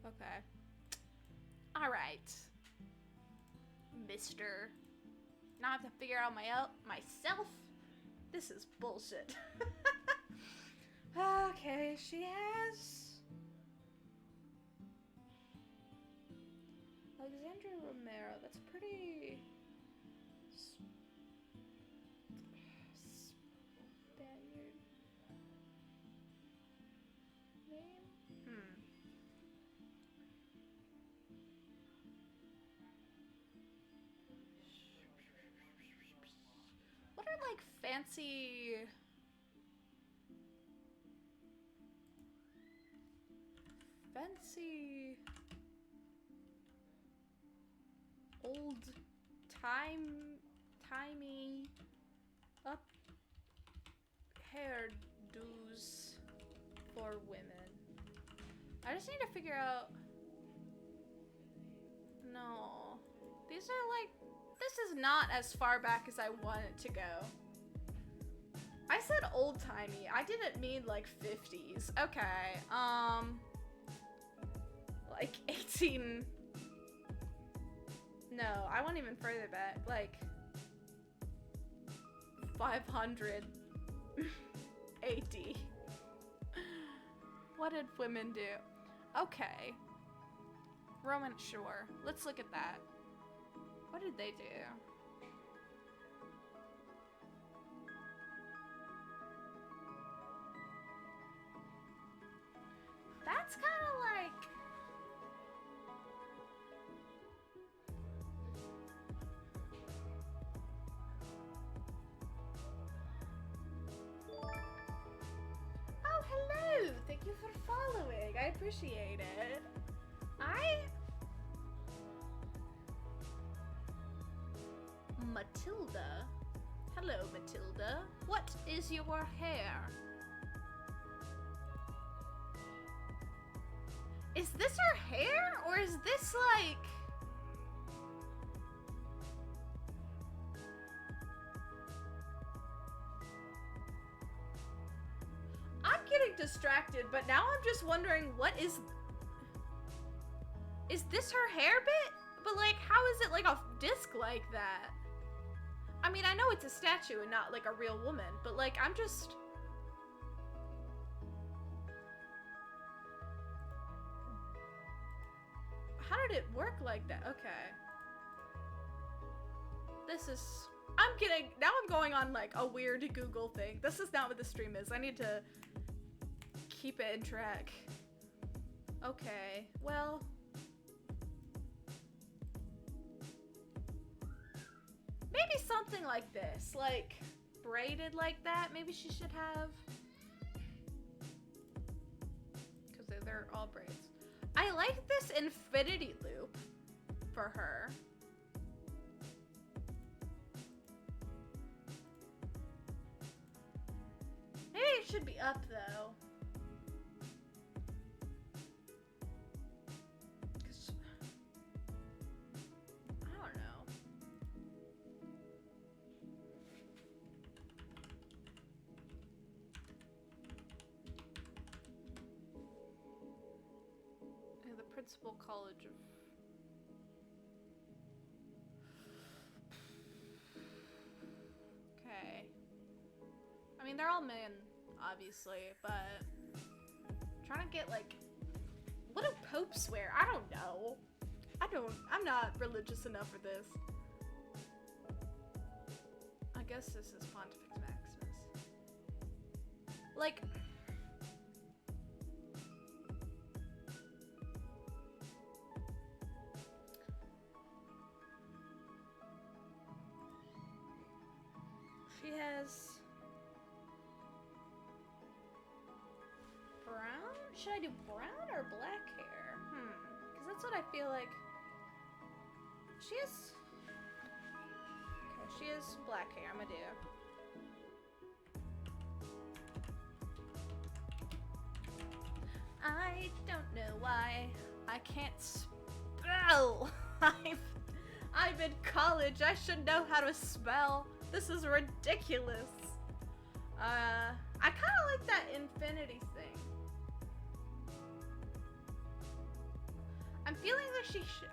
Okay. Alright. Mister. Now I have to figure out myself? This is bullshit. Okay, she has... Alexandria Romero. That's pretty... Spaniard name? What are, like, fancy... old timey up hairdos for women. I just need to figure out... No. These are, like, This is not as far back as I want it to go. I said old-timey. I didn't mean like 50s. Okay. Like 18. No, I went even further back. Like 500 AD. What did women do? Okay. Roman, sure. Let's look at that. What did they do? That's kind of like... Oh, hello! Thank you for following. I appreciate it. Matilda. Hello, Matilda. What is your hair? Is this her hair? Or is this like... I'm getting distracted, but now I'm just wondering what is... Is this her hair bit? But like, how is it like a disc like that? I mean, I know it's a statue and not like a real woman, but like, I'm just... How did it work like that? Okay. This is... I'm getting... Now I'm going on like a weird Google thing. This is not what the stream is. I need to keep it in track. Okay, well... Maybe something like this, like braided like that. Maybe she should have, because they're all braids. I like this infinity loop for her. Maybe it should be up though. Principal College of... Okay. I mean, they're all men, obviously, but... I'm trying to get, like... What do popes wear? I don't know. I'm not religious enough for this. I guess this is Pontifex Maximus. Like... She has brown? Should I do brown or black hair? Because that's what I feel like. She has... Okay, she has black hair. I'm gonna do. I don't know why I can't spell. I'm in college. I should know how to spell. This is ridiculous. I kind of like that infinity thing. I'm feeling that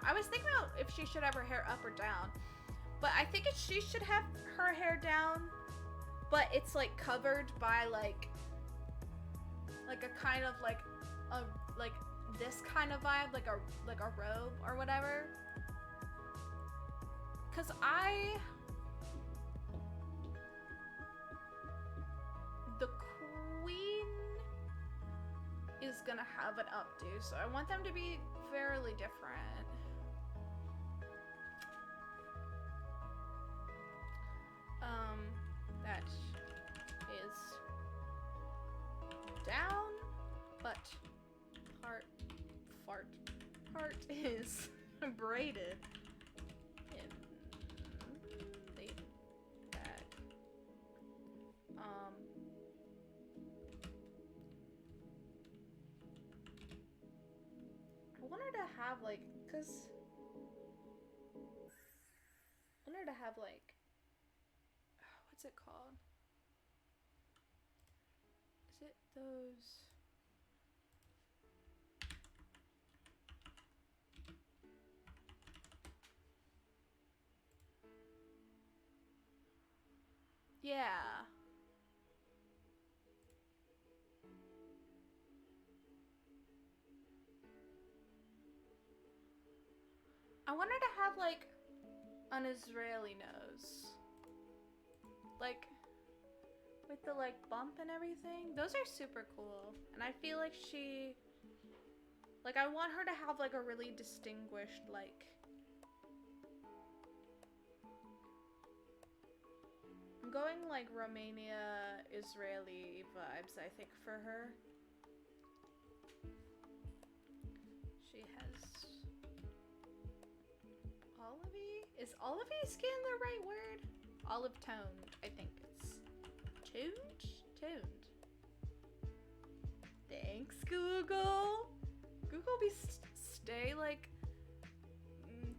I was thinking about if she should have her hair up or down. But I think she should have her hair down, but it's like covered by like a kind of like this kind of vibe, like a robe or whatever. 'Cause the queen is gonna have an updo, so I want them to be fairly different. That is down, but part is braided in the back. I want her to have like, I want her have like, what's it called? Is it those? Yeah. I wanted to have like an Israeli nose. Like with the like bump and everything. Those are super cool. And I feel like I want her to have like a really distinguished like, I'm going like Romania, Israeli vibes, I think, for her. She has olivey? Is olivey skin the right word? Olive toned, I think it's tuned? Tuned. Thanks, Google. Google stay like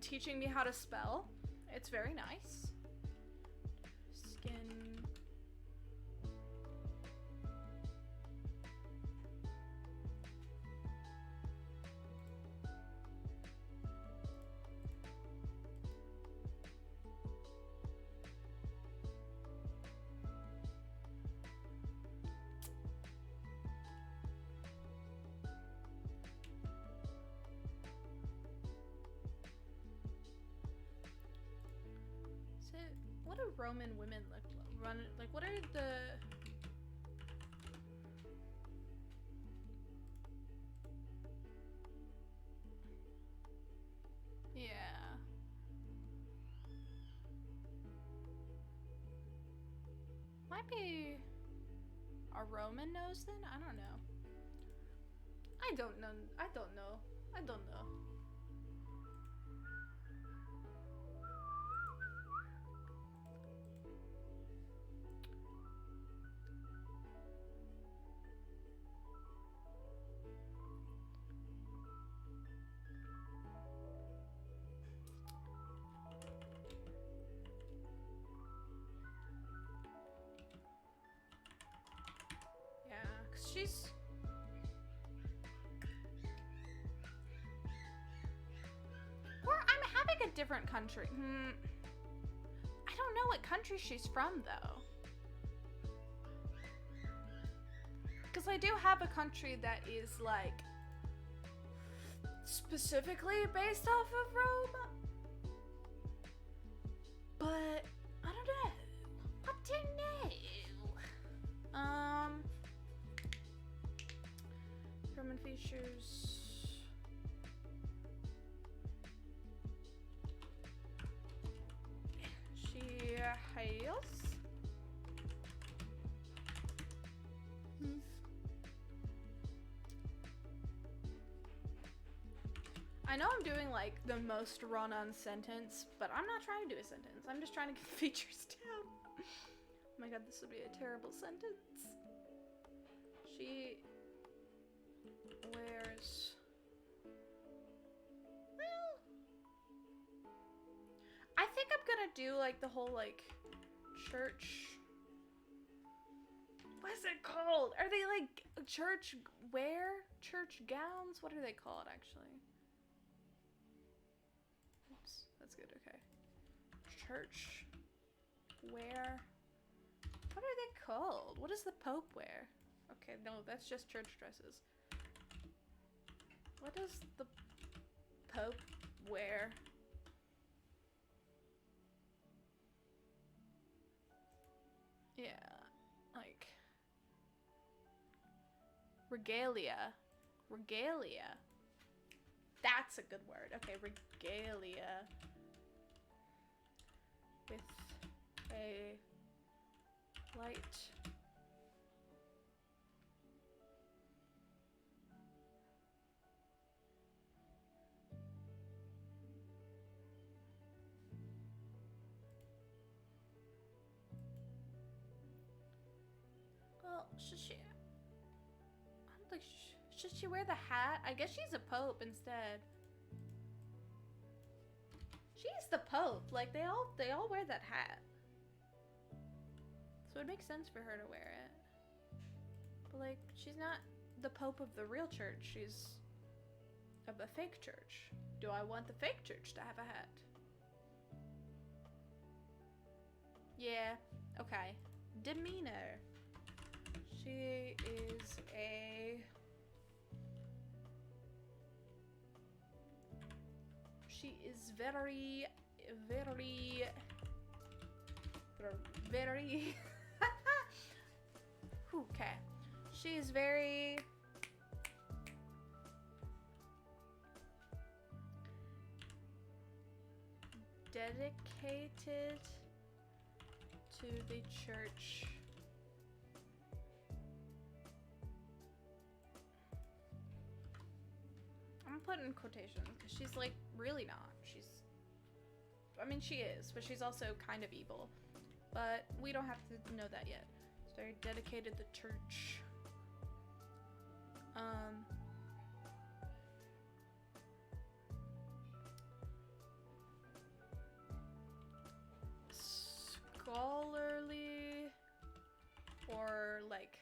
teaching me how to spell. It's very nice. Skin. What do Roman women look like? Like, what are the... Yeah. Might be a Roman nose then? I don't know. I don't know. I don't know. I don't know. She's... Or I'm having a different country. I don't know what country she's from, though. Because I do have a country that is, like, specifically based off of Rome. But, I don't know. I don't know. Roman features. She hails. I know I'm doing like the most run-on sentence, but I'm not trying to do a sentence. I'm just trying to get the features down. Oh my god, this would be a terrible sentence. She wears... Well... I think I'm gonna do like the whole like church... What is it called? Are they like church wear? Church gowns? What are they called actually? Oops, that's good, okay. Church wear. What are they called? What does the Pope wear? Okay, no, that's just church dresses. What does the Pope wear? Yeah, like regalia. Regalia. That's a good word. Okay, regalia. With a light. Well, should she... I don't think should she wear the hat? I guess she's a pope instead. She's the Pope. Like they all wear that hat. So it makes sense for her to wear it. But like she's not the Pope of the real church. She's of a fake church. Do I want the fake church to have a hat? Yeah. Okay. Demeanor. She is a... She is very... Okay. She is very... dedicated to the church. I'm putting in quotations because she's like really not. I mean she is, but she's also kind of evil. But we don't have to know that yet. She's very dedicated to the church. Scholarly or like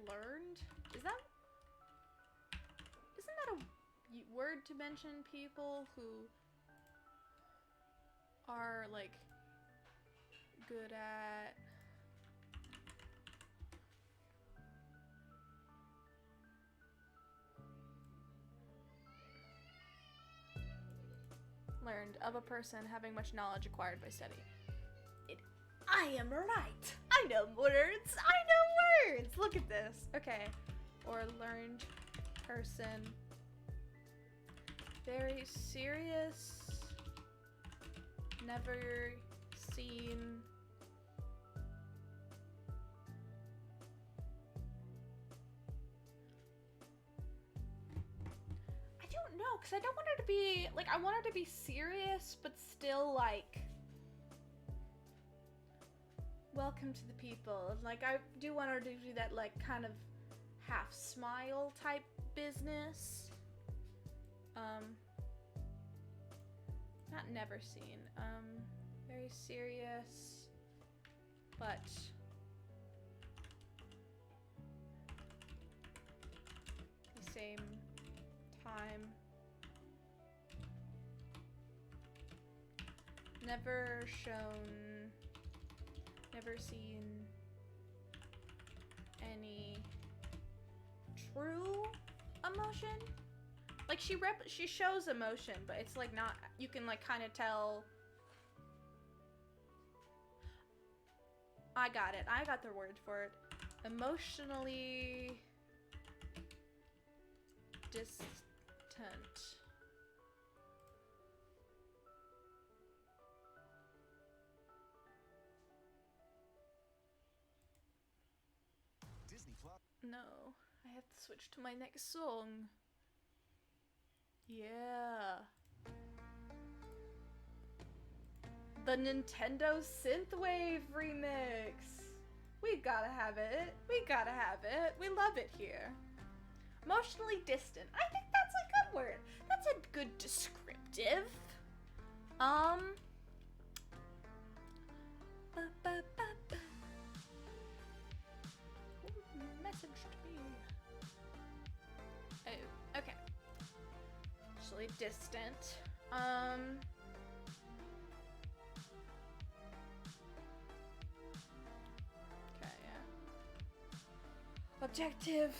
learned? Isn't that a word to mention people who are like good at learned of a person having much knowledge acquired by study? I am right. I know words. I know words. Look at this. Okay. Or learned person. Very serious. Never seen. I don't know, because I don't want her to be, like, I want her to be serious, but still, like, welcome to the people. Like, I do want her to do that, like, kind of half smile type business. Not never seen. Very serious, but at the same time, never shown, never seen any true emotion. Like she shows emotion, but it's like not, you can like kind of tell. I got it. I got the word for it. Emotionally distant. Disney Plus. No, I have to switch to my next song. Yeah. The Nintendo Synthwave remix. We gotta have it. We gotta have it. We love it here. Emotionally distant. I think that's a good word. That's a good descriptive. Message to me. Oh, okay. Emotionally distant. Okay, yeah. Objective.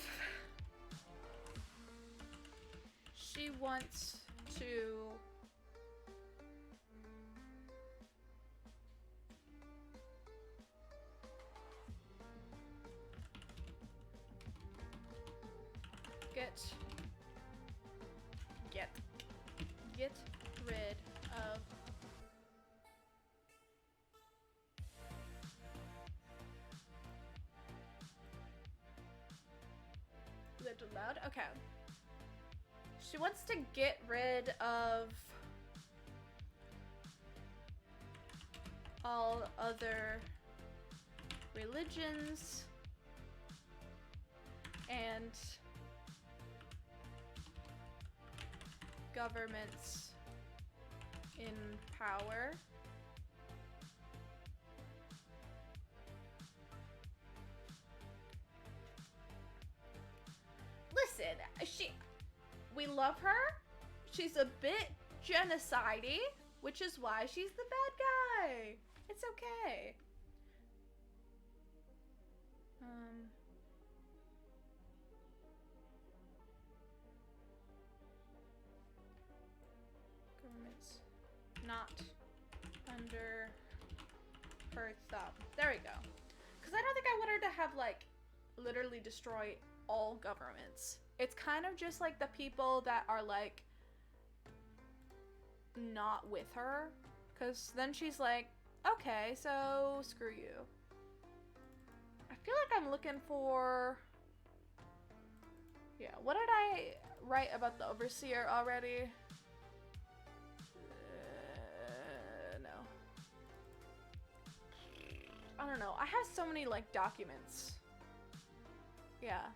She wants to get rid of little loud. Okay. She wants to get rid of all other religions and governments in power. Listen, we love her. She's a bit genocide-y, which is why she's the bad guy. It's okay. Government's not under her thumb. There we go. Because I don't think I want her to have, like, literally destroy all governments. It's kind of just like the people that are, like, not with her. Because then she's like, okay, so screw you. I feel like I'm looking for... Yeah, what did I write about the overseer already? No. I don't know. I have so many, like, documents. Yeah.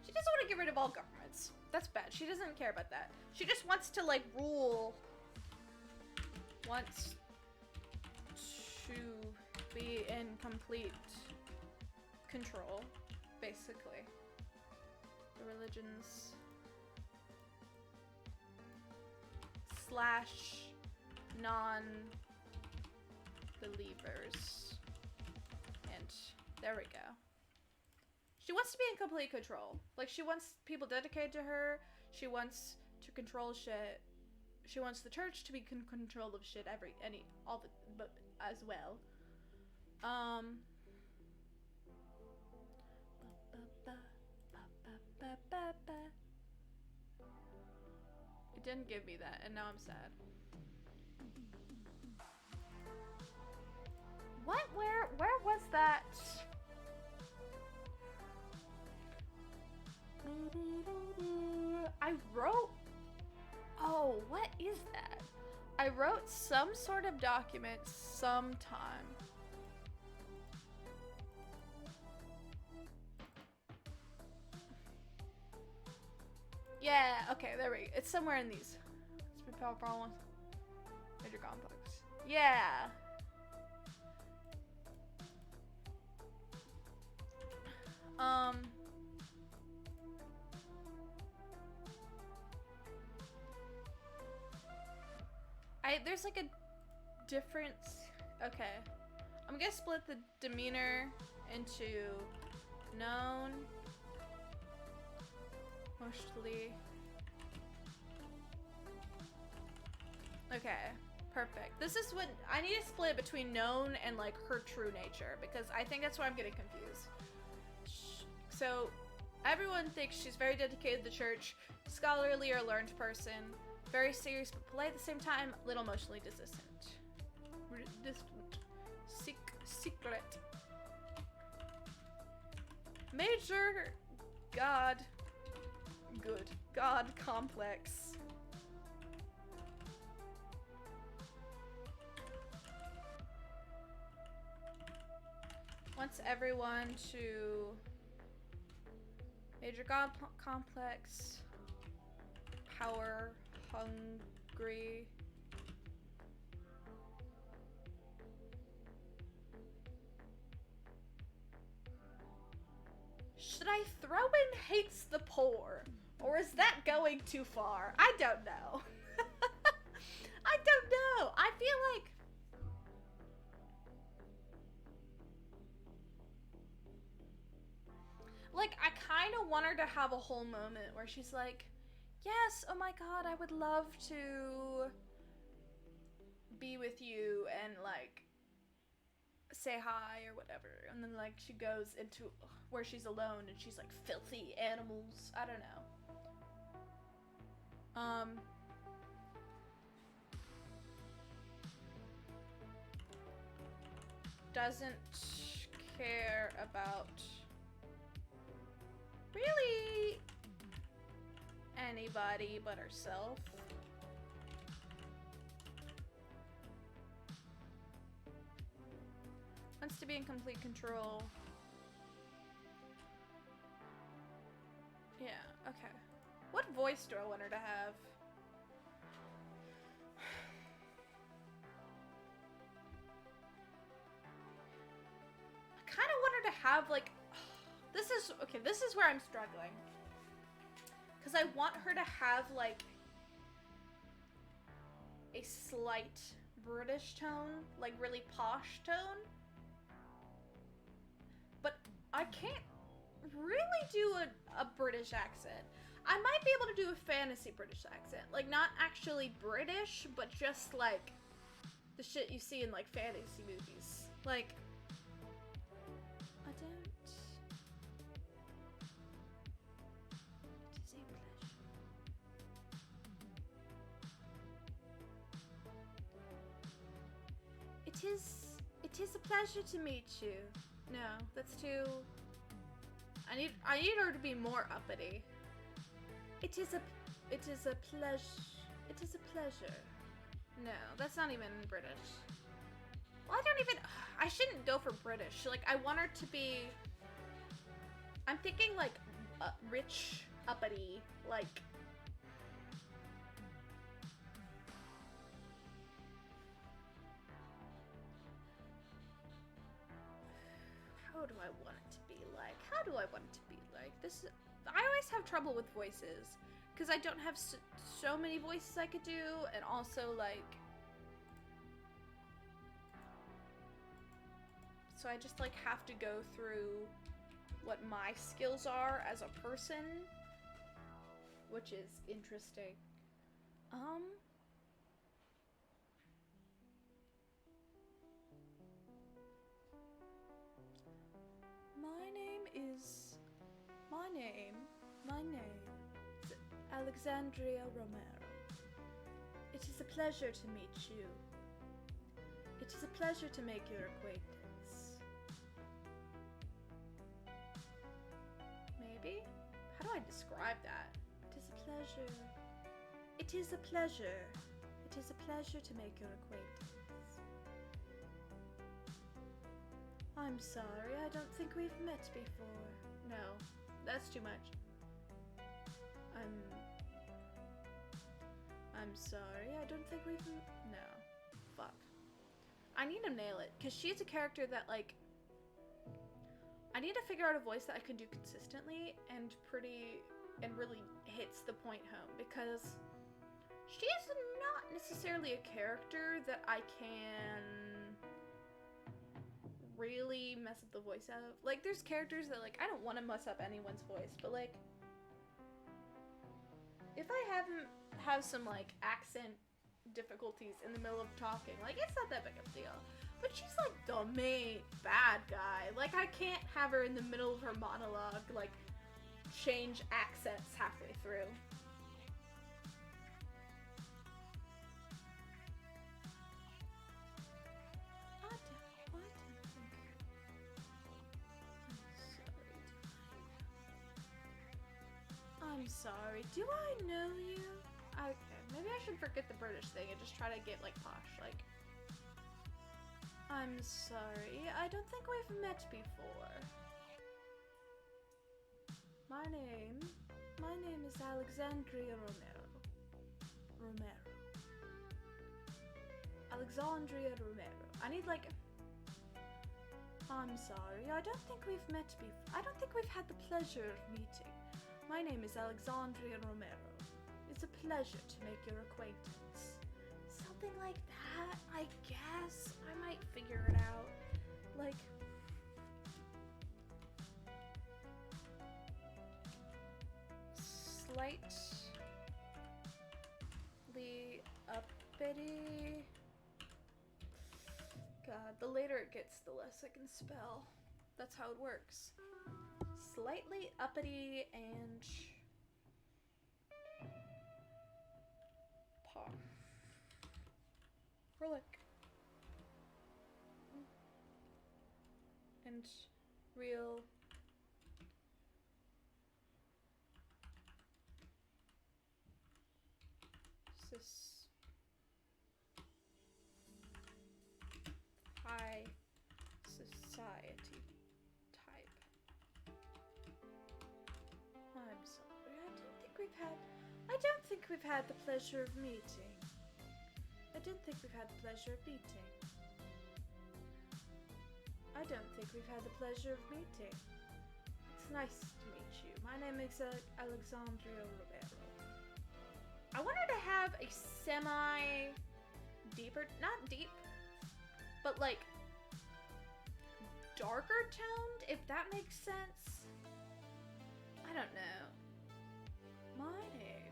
She doesn't want to get rid of all governments. That's bad. She doesn't care about that. She just wants to, like, rule. Wants to be in complete control, basically. The religions / non-believers. And there we go. She wants to be in complete control. Like, she wants people dedicated to her. She wants to control shit. She wants the church to be in control of shit but as well. It didn't give me that, and now I'm sad. What? Where was that? I wrote... Oh, what is that? I wrote some sort of document sometime. Yeah, okay, there we go. It's somewhere in these. It's been powerful ones. Major complex. Yeah. There's like a difference. Okay. I'm gonna split the demeanor into known, mostly. Okay, perfect. This is what I need to split between known and like her true nature, because I think that's why I'm getting confused. So everyone thinks she's very dedicated to the church, scholarly or learned person, very serious but polite at the same time, little emotionally distant. Secret. Major God complex. Wants everyone to major God complex, power hungry. Should I throw in hates the poor? Or is that going too far? I don't know. I don't know. I feel like I kind of want her to have a whole moment where she's like, yes, oh my god, I would love to be with you and like say hi or whatever. And then like she goes into where she's alone and she's like, filthy animals. I don't know. Doesn't care about really anybody but herself. Wants to be in complete control. Yeah, okay. What voice do I want her to have? have like, this is where I'm struggling. Because I want her to have like a slight British tone, like really posh tone. But I can't really do a British accent. I might be able to do a fantasy British accent. Like, not actually British, but just like the shit you see in like fantasy movies. Like, I don't... It is a pleasure to meet you. No, that's too... I need her to be more uppity. It is a pleasure. No, that's not even British. Well, I shouldn't go for British. Like, I want her to be... I'm thinking, like, rich, uppity, like... How do I want it to be like? How do I want it to be like? I always have trouble with voices. Because I don't have so many voices I could do, and also, like... So I just, like, have to go through what my skills are as a person, which is interesting. My name is Alexandria Romero. It is a pleasure to meet you. It is a pleasure to make your acquaintance. Maybe? How do I describe that? It is a pleasure. It is a pleasure. It is a pleasure to make your acquaintance. I'm sorry, I don't think we've met before. No, that's too much. I'm sorry, I don't think we've... No. Fuck. I need to nail it, because she's a character that, like... I need to figure out a voice that I can do consistently and really hits the point home, because she's not necessarily a character that I can really mess up the voice of. Like, there's characters that, like, I don't want to mess up anyone's voice, but, like, if I have some, like, accent difficulties in the middle of talking, like, it's not that big of a deal. But she's, like, the main bad guy. Like, I can't have her in the middle of her monologue, like, change accents halfway through. I'm sorry. Do I know you? Okay, maybe I should forget the British thing and just try to get, like, posh. Like, I'm sorry. I don't think we've met before. My name is Alexandria Romero. Alexandria Romero. I need, like... I'm sorry. I don't think we've met before. I don't think we've had the pleasure of meeting. My name is Alexandria Romero. It's a pleasure to make your acquaintance. Something like that, I guess. I might figure it out. Like... slightly uppity. God, the later it gets, the less I can spell. That's how it works. Slightly uppity and paw. Relic. And real high society type. I'm sorry, I don't think we've had the pleasure of meeting. I don't think we've had the pleasure of meeting. It's nice to meet you. My name is Alexandria Rivero. I wanted to have a deeper, not deep, but like darker toned, if that makes sense. I don't know. My name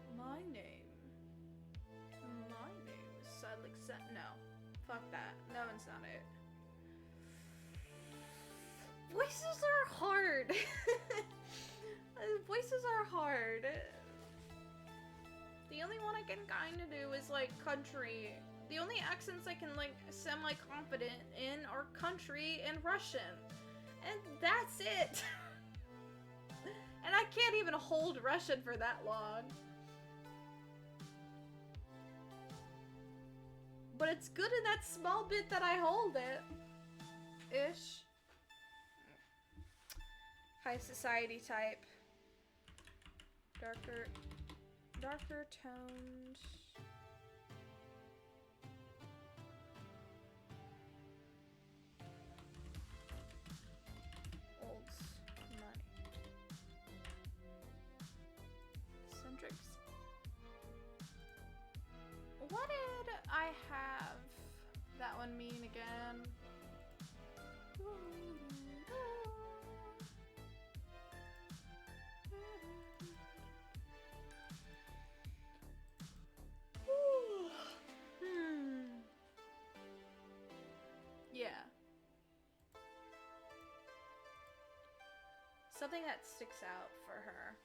is Alexandria. No, fuck that. No, it's not it. Voices are hard. Voices are hard. The only one I can kind of do is like country. The only accents I can like semi-confident in are country and Russian. And that's it. And I can't even hold Russian for that long. But it's good in that small bit that I hold it. Ish. High society type. Darker toned. Old money. Centrics. What did I have that one mean again? Yeah. Something that sticks out for her.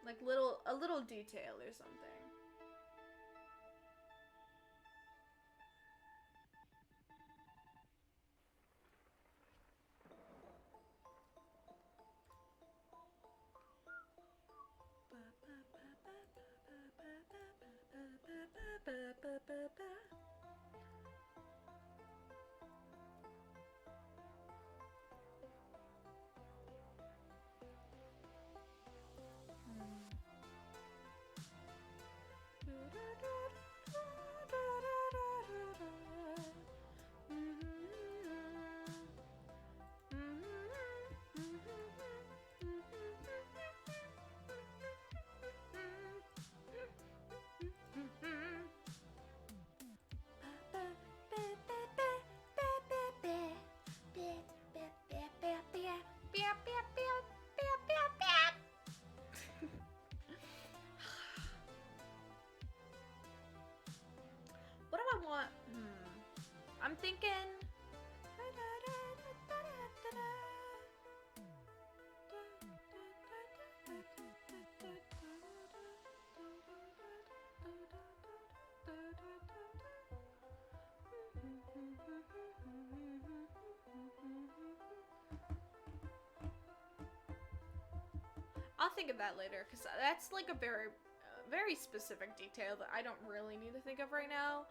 Like a little detail or something. What do I want? I'm thinking. I'll think of that later, because that's like a very specific detail that I don't really need to think of right now.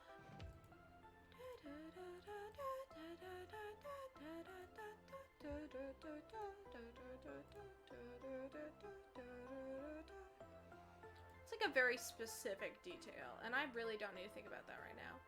It's like a very specific detail, and I really don't need to think about that right now.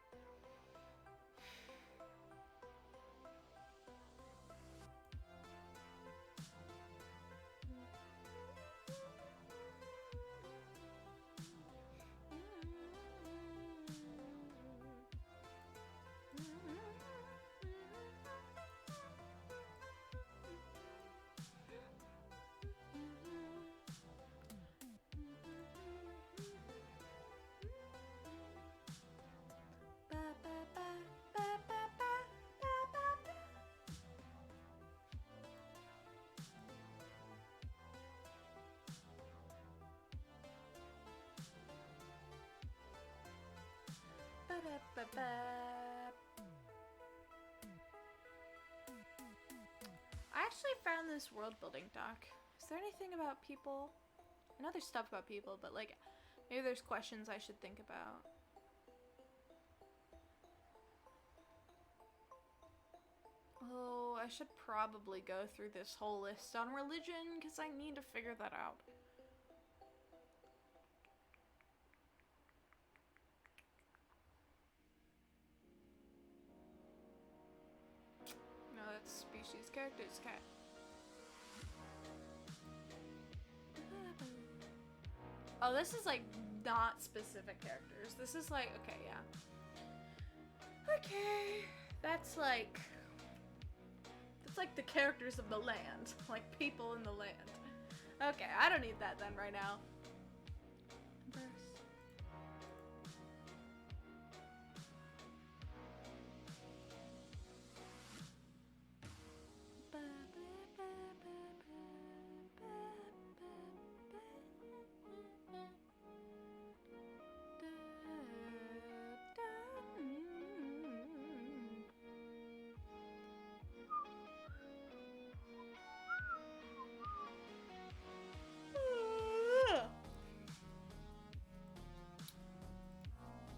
I actually found this world building doc. Is there anything about people? I know there's stuff about people, but like maybe there's questions I should think about. Oh, I should probably go through this whole list on religion because I need to figure that out. species characters. Okay. Oh, this is like not specific characters. This is like, okay, yeah. Okay. That's like the characters of the land. Like people in the land. Okay, I don't need that then right now.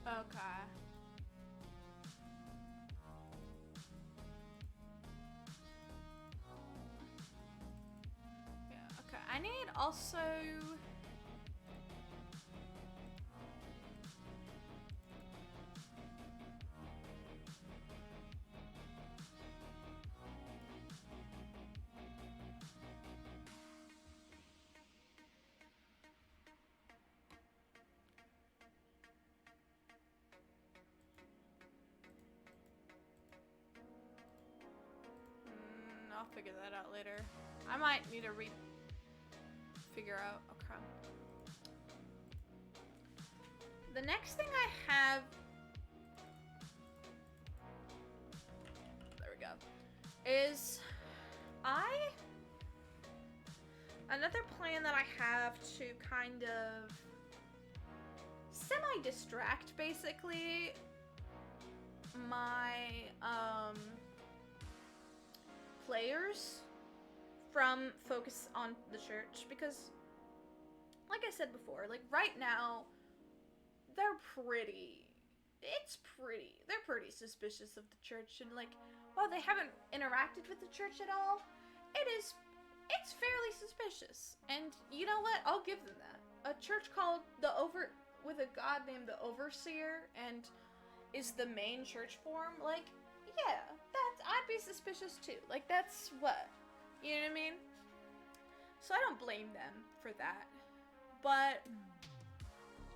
Okay. Yeah, okay. I need also... I'll figure that out later. I might need to figure out. Okay. The next thing I have... There we go. Is... Another plan that I have to kind of... semi-distract, basically, my, players from focus on the church, because like I said before, like right now they're pretty suspicious of the church, and like while they haven't interacted with the church at all, it's fairly suspicious. And you know what, I'll give them that. A church called with a god named the Overseer and is the main church form, like, yeah, I'd be suspicious too. Like, that's what, you know what I mean? So I don't blame them for that. But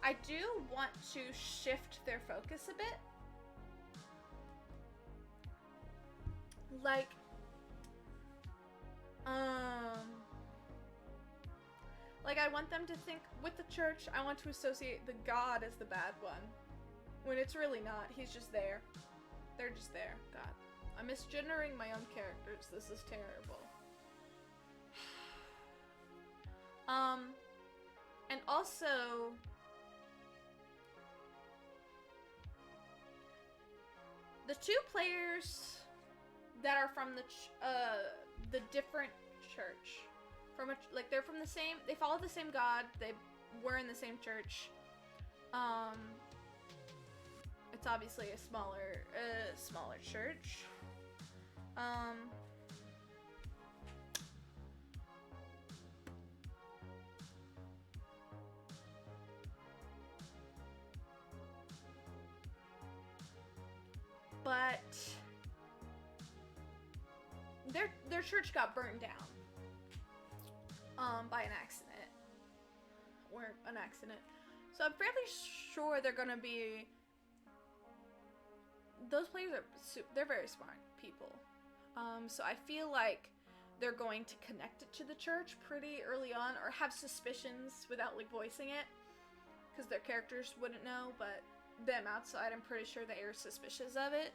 I do want to shift their focus a bit. Like, I want them to think with the church, I want to associate the god as the bad one. When it's really not. He's just there. They're just there. God. I'm misgendering my own characters. This is terrible. And also... the two players that are from the different church. They're from the same... They follow the same god. They were in the same church. It's obviously a smaller church. But their church got burned down by an accident. So I'm fairly sure they're gonna be... Those players they're very smart people. So I feel like they're going to connect it to the church pretty early on, or have suspicions without like voicing it, because their characters wouldn't know, but them outside, I'm pretty sure they are suspicious of it.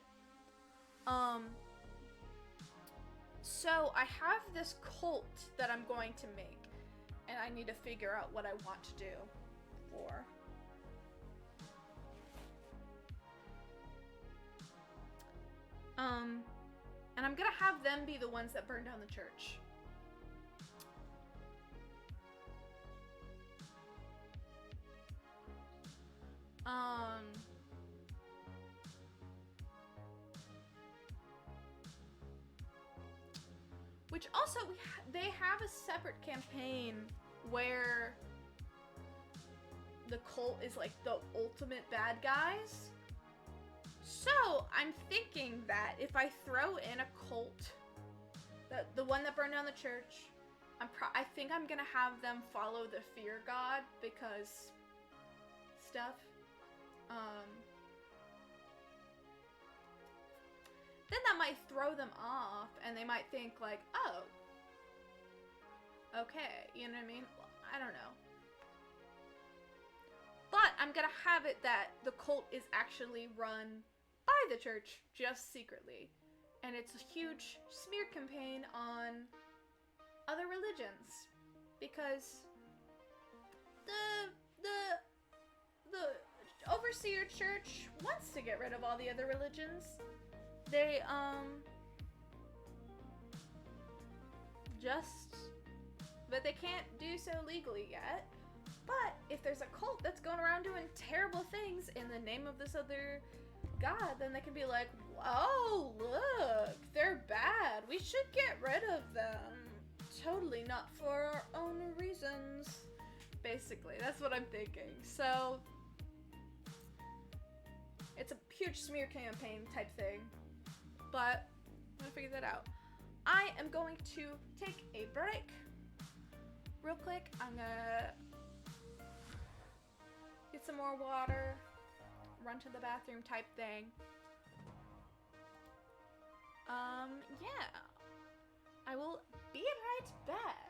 So I have this cult that I'm going to make, and I need to figure out what I want to do for. And I'm gonna have them be the ones that burn down the church. Which also, they have a separate campaign where the cult is like the ultimate bad guys. So I'm thinking that if I throw in a cult The one that burned down the church. I think I'm gonna have them follow the fear god because stuff. Then that might throw them off, and they might think like, oh, okay, you know what I mean? Well, I don't know. But I'm gonna have it that the cult is actually run by the church, just secretly. And it's a huge smear campaign on other religions. Because the overseer church wants to get rid of all the other religions. They, but they can't do so legally yet. But if there's a cult that's going around doing terrible things in the name of this other god, then they can be like, oh, look, they're bad. We should get rid of them. Totally not for our own reasons. Basically, that's what I'm thinking. So, it's a huge smear campaign type thing. But, I'm gonna figure that out. I am going to take a break. Real quick, I'm gonna get some more water, run to the bathroom type thing. Yeah. I will be right back.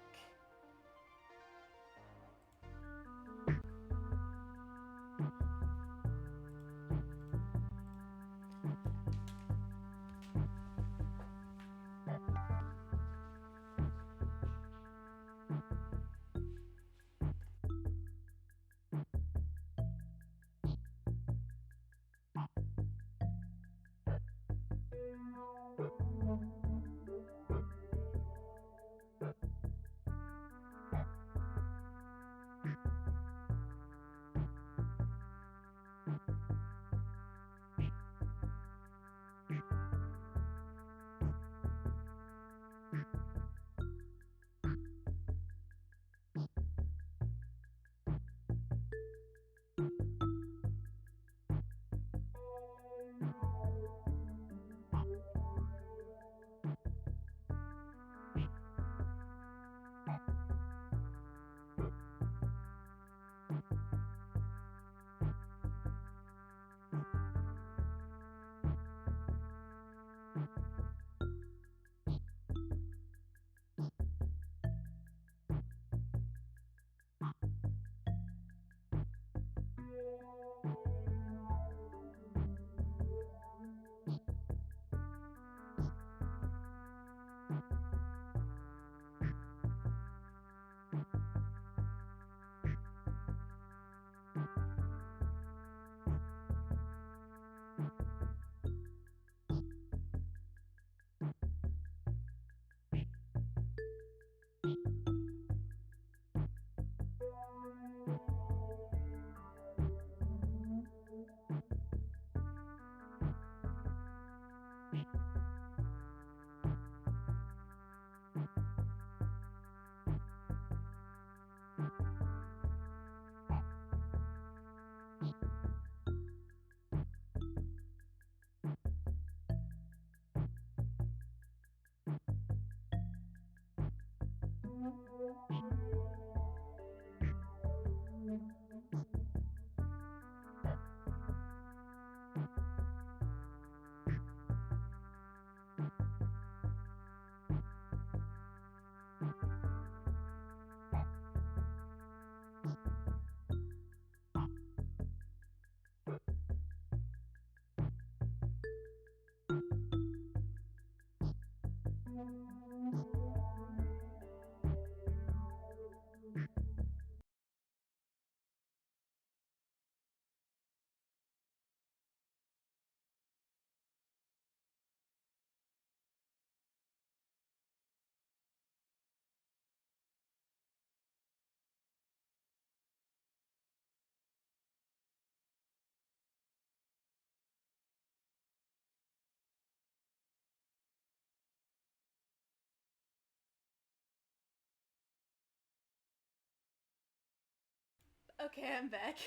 Okay, I'm back.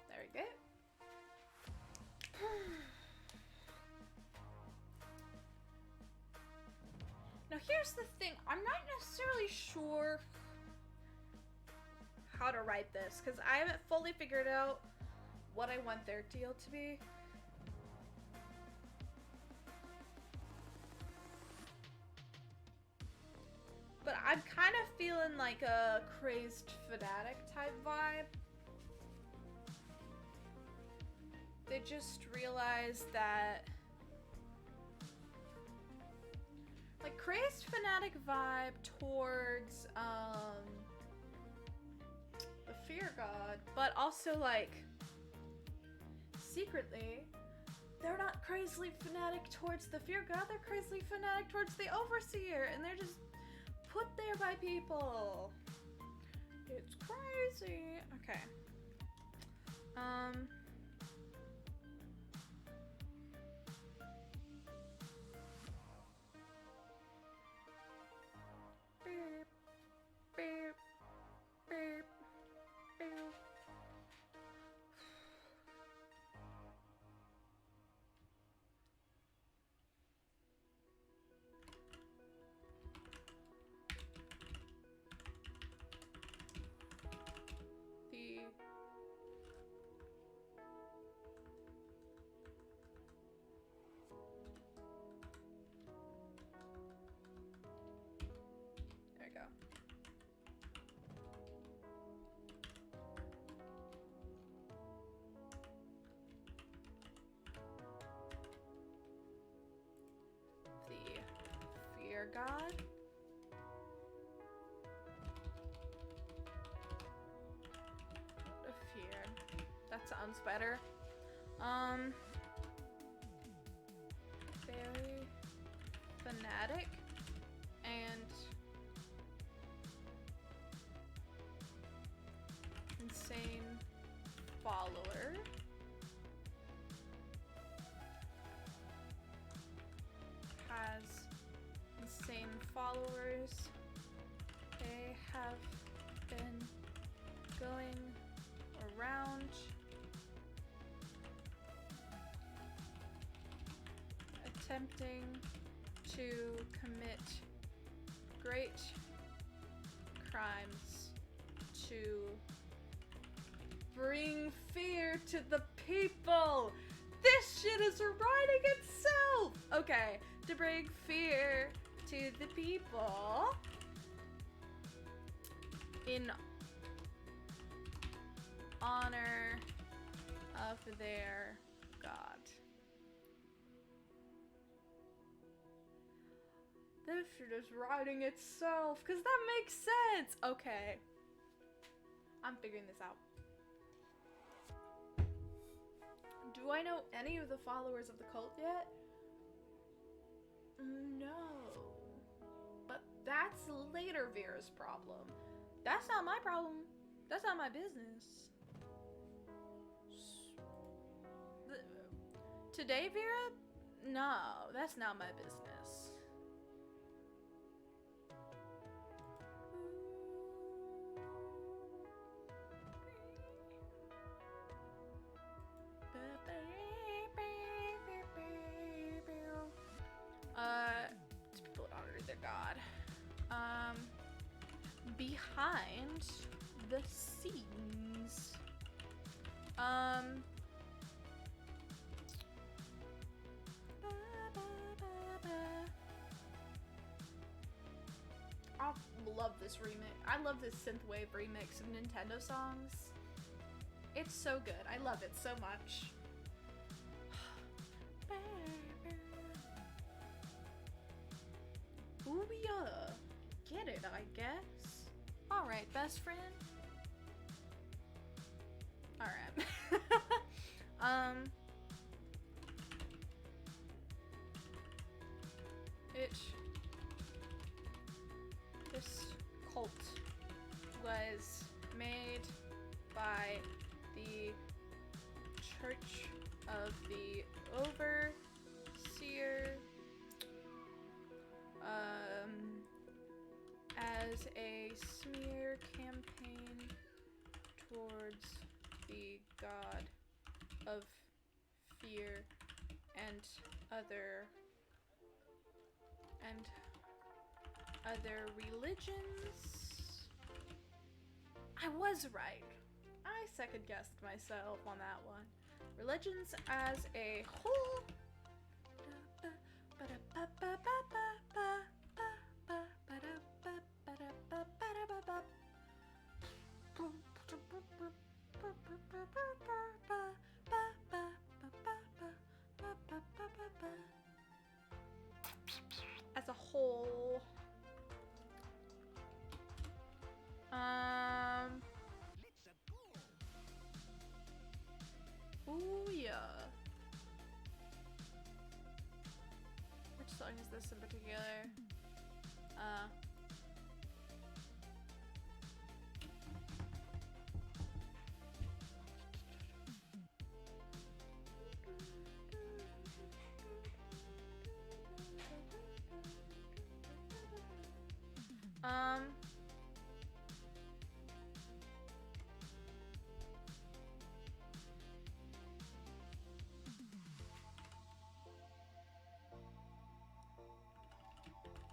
There we go. here's the thing. I'm not necessarily sure how to write this because I haven't fully figured out what I want their deal to be. But I'm kind of feeling like a crazed fanatic type vibe. They just realized that, like, crazed fanatic vibe towards the fear god, but also like secretly they're not crazily fanatic towards the fear god, they're crazily fanatic towards the overseer, and they're just put there by people. It's crazy. Okay. Beep, beep, beep, beep. There we go. The fear god. The fear. That sounds better. Very fanatic and insane follower. Has insane followers. They have been going around attempting to commit great crimes to bring fear to the people. This shit is writing itself. Okay, to bring fear to the people in honor of their god. This shit is writing itself, because that makes sense. Okay. I'm figuring this out. Do I know any of the followers of the cult yet? No. But that's later Vera's problem. That's not my problem. That's not my business. Today, Vera? No, that's not my business. People honor their god. Behind the scenes. I love this remix. I love this synthwave remix of Nintendo songs. It's so good. I love it so much. Ooh, yeah. Get it, I guess. Alright, best friend. Alright. This cult was made by the Church of the Overseer as a smear campaign towards the god of fear and Other religions. I was right. I second guessed myself on that one. Religions as a whole. As a whole. Ooh, yeah. Which song is this in particular?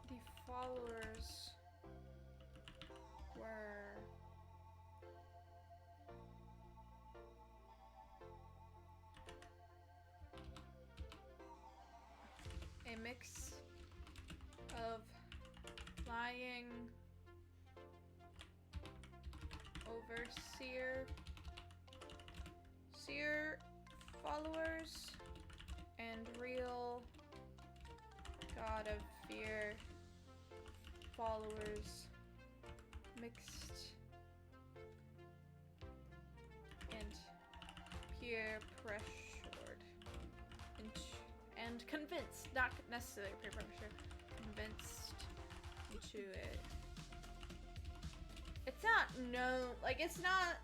The followers were a mix of flying overseer followers and real God of Fear followers mixed and peer pressured and convinced, not necessarily peer pressure, convinced into it. It's not known, like it's not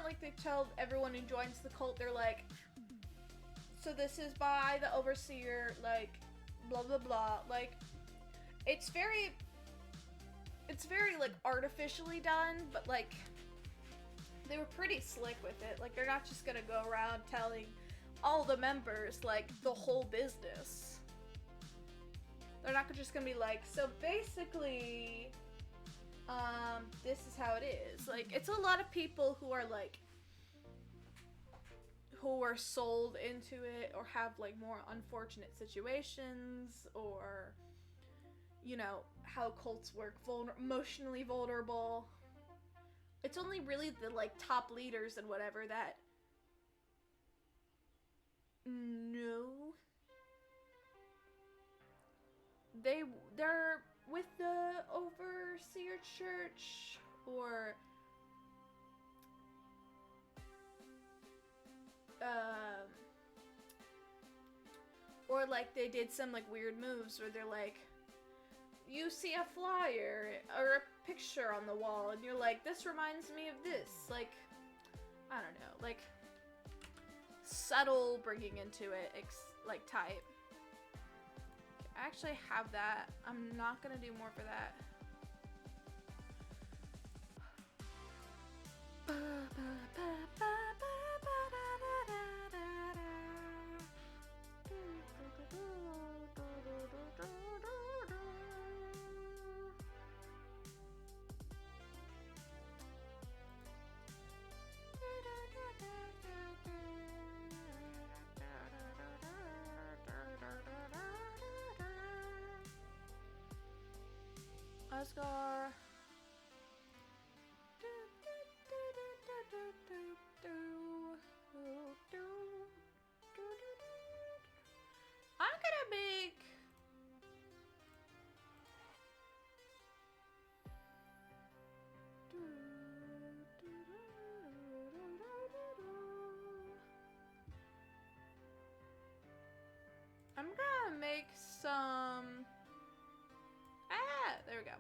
like they tell everyone who joins the cult, they're like, so this is by the overseer, like blah blah blah. Like it's very like artificially done, but like they were pretty slick with it. Like they're not just gonna go around telling all the members like the whole business. They're not just gonna be like, so basically this is how it is. Like it's a lot of people who are like who are sold into it or have like more unfortunate situations, or you know how cults work, emotionally vulnerable. It's only really the like top leaders and whatever that know. They're with the overseer church, or like they did some like weird moves where they're like, you see a flyer or a picture on the wall and you're like, this reminds me of this. Like, I don't know, like subtle bringing into it, like type. I actually have that. I'm not gonna do more for that. Oscar. I'm gonna make some there we go.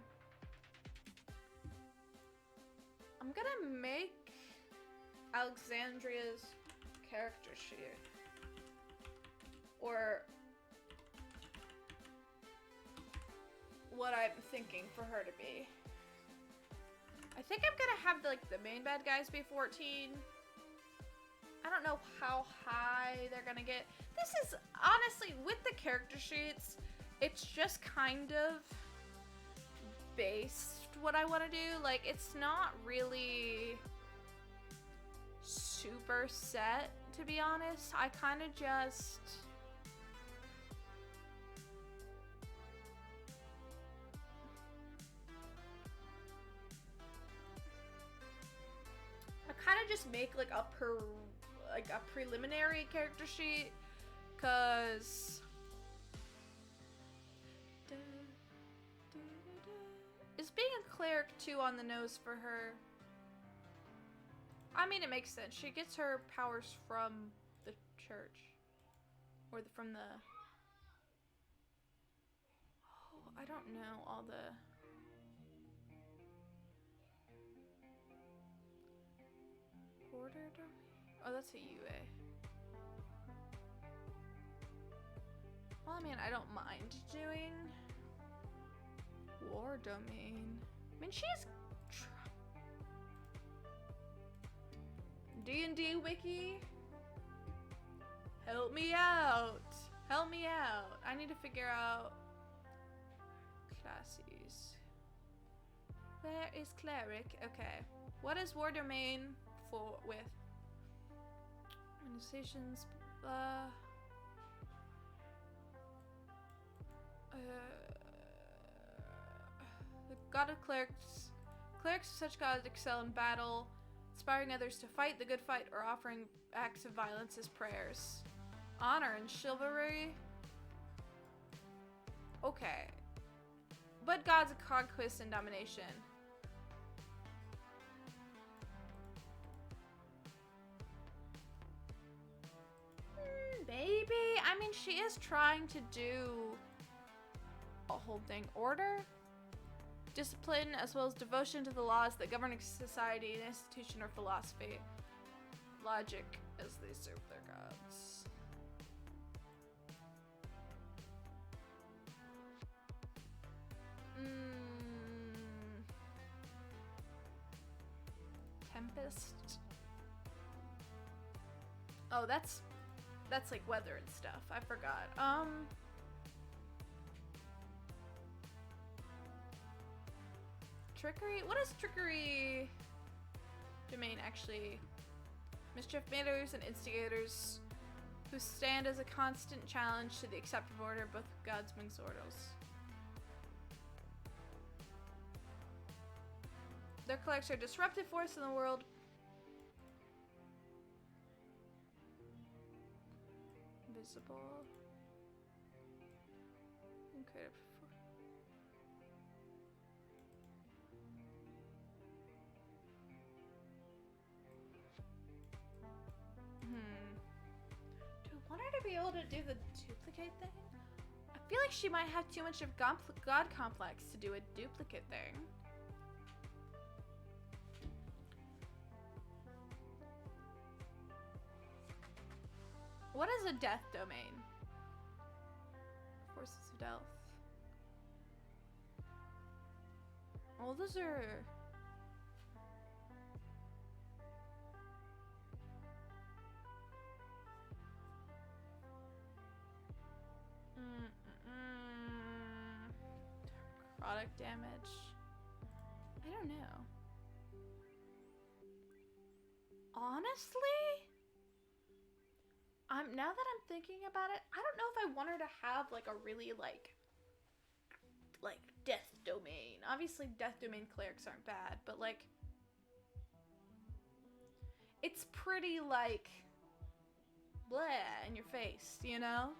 I'm gonna make Alexandria's character sheet, or what I'm thinking for her to be. I think I'm gonna have like the main bad guys be 14. I don't know how high they're gonna get. This is honestly, with the character sheets, it's just kind of based what I want to do. Like, it's not really super set, to be honest. I kind of just... just make like a preliminary character sheet, cause is being a cleric too on the nose for her? I mean, it makes sense. She gets her powers from the church, or from the. Oh, I don't know all the. Order domain? Oh, that's a UA. Well, I mean, I don't mind doing war domain. I mean, she's D&D wiki. Help me out. Help me out. I need to figure out classes. Where is cleric? Okay. What is war domain? With organizations, the god of clerics. Clerics of such gods excel in battle, inspiring others to fight the good fight or offering acts of violence as prayers. Honor and chivalry. Okay, but gods of conquest and domination. Maybe. I mean, she is trying to do a whole thing. Order, discipline, as well as devotion to the laws that govern a society, an institution, or philosophy. Logic, as they serve their gods. Tempest. Oh, that's like weather and stuff. I forgot. Trickery? What is trickery domain actually? Mischief makers and instigators who stand as a constant challenge to the accepted order of both gods and swordles. Their collects are a disruptive force in the world. Invisible. Okay. Do I want her to be able to do the duplicate thing? I feel like she might have too much of God complex to do a duplicate thing. What is a death domain? Forces of death. Oh, those are... Product damage. I don't know. Honestly? Now that I'm thinking about it, I don't know if I want her to have like a really like death domain. Obviously death domain clerics aren't bad, but like it's pretty like bleh in your face, you know?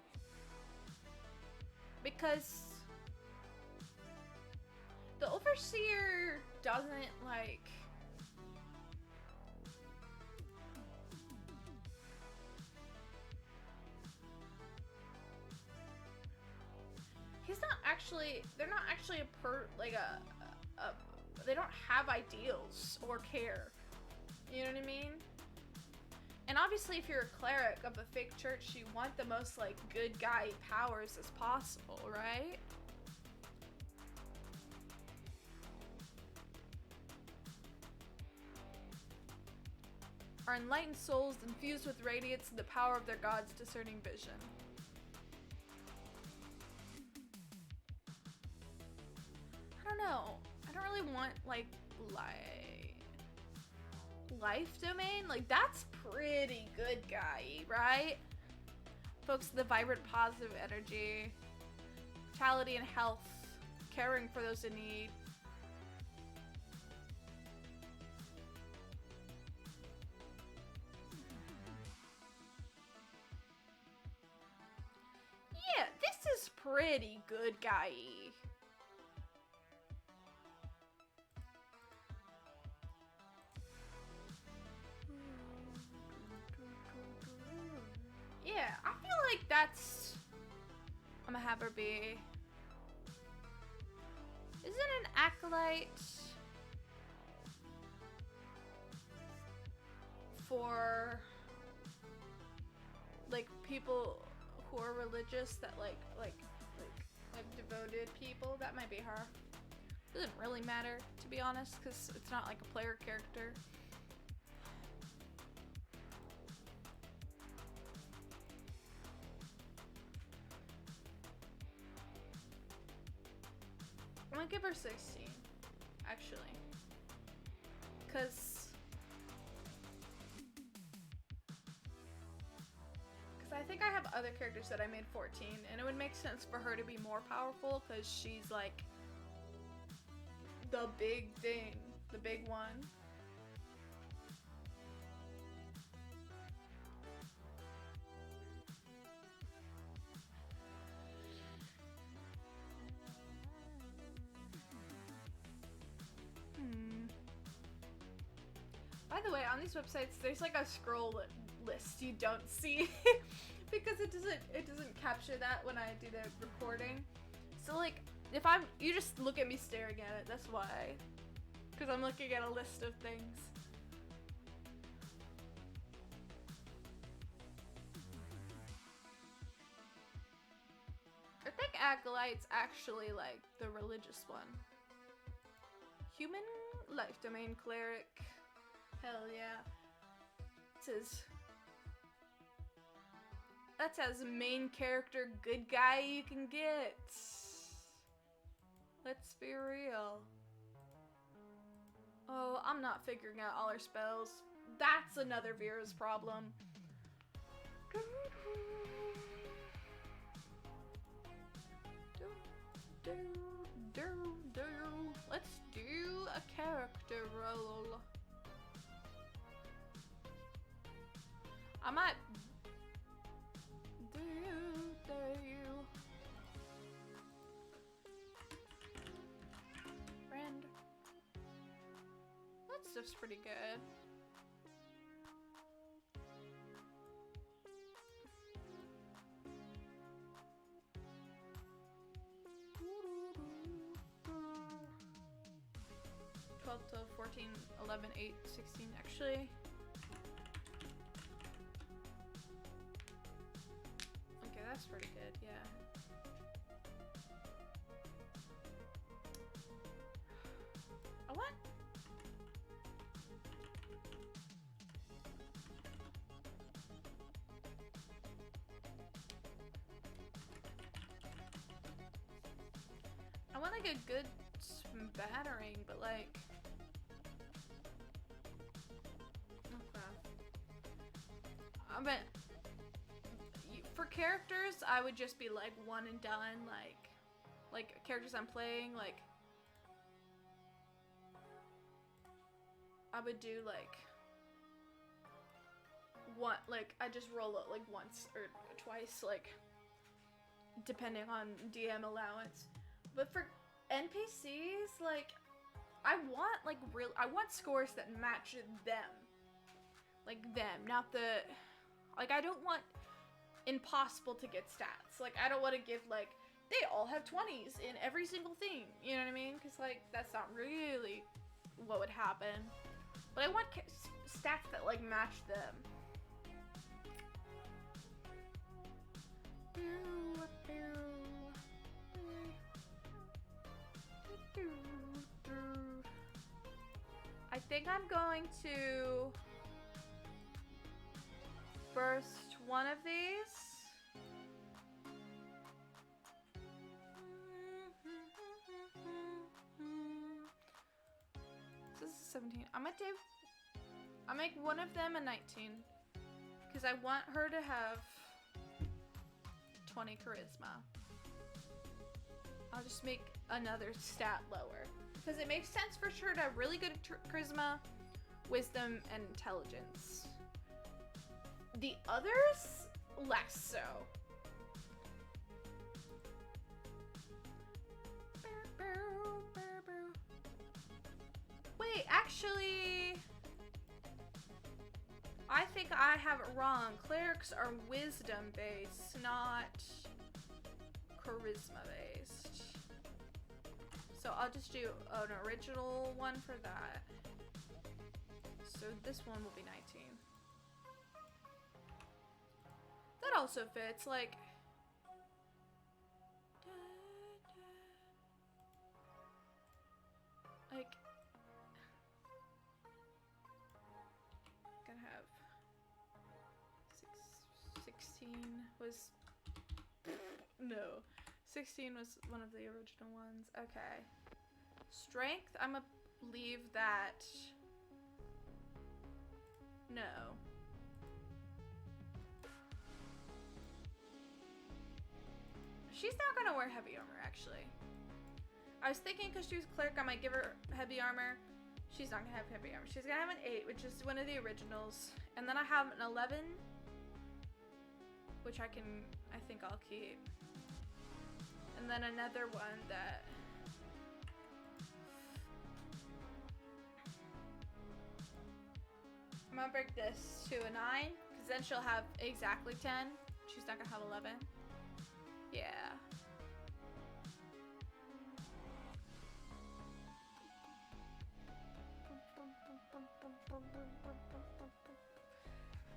Because the overseer doesn't like they're not actually they don't have ideals or care. You know what I mean? And obviously if you're a cleric of a fake church, you want the most like good guy powers as possible, right? Are enlightened souls infused with radiance and the power of their god's discerning vision. I don't know. really want like life domain. Like that's pretty good, guy, right? Focus on the vibrant, positive energy, vitality and health, caring for those in need. Yeah, this is pretty good, guy. Yeah, I feel like that's... I'm gonna have her be... Isn't an acolyte for like people who are religious that like devoted people? That might be her. Doesn't really matter, to be honest, because it's not like a player character. I'm gonna give her 16, actually, because I think I have other characters that I made 14, and it would make sense for her to be more powerful because she's like the big thing, the big one. By the way, on these websites, there's like a scroll list you don't see because it doesn't capture that when I do the recording. So like, if you just look at me staring at it, that's why. Because I'm looking at a list of things. I think Acolyte's actually like the religious one. Human life domain cleric. Hell yeah. That's as main character good guy you can get. Let's be real. Oh, I'm not figuring out all her spells. That's another Vera's problem. Let's do a character roll. I might do friend. That stuff's pretty good. $12, 12, 14, 11, 8, 16 actually. Okay, that's pretty good, yeah. I want like a good battering, but like, okay. But for characters, I would just be like one and done. Like characters I'm playing, like I would do like one, like I just roll it like once or twice, like depending on DM allowance. But for NPCs, like I want like I want scores that match them, like them, not the, like I don't want impossible to get stats. Like I don't want to give like they all have 20s in every single thing, you know what I mean? Because like that's not really what would happen. But I want stats that like match them. I think I'm going to burst one of these. 17. I'm gonna do, I'll make one of them a 19. Because I want her to have 20 charisma. I'll just make another stat lower. Because it makes sense for sure to have really good charisma, wisdom, and intelligence. The others, less so. Wait, actually, I think I have it wrong. Clerics are wisdom based, not charisma based. So I'll just do an original one for that. So this one will be 19. That also fits, like... Like... Gonna have... 16 was... No. 16 was one of the original ones. Okay. Strength, I'm gonna leave that... No. She's not gonna wear heavy armor, actually. I was thinking because she was cleric, I might give her heavy armor. She's not gonna have heavy armor. She's gonna have an 8, which is one of the originals. And then I have an 11, which I think I'll keep. And then another one that... I'm gonna break this to a 9, because then she'll have exactly 10. She's not gonna have 11. Yeah.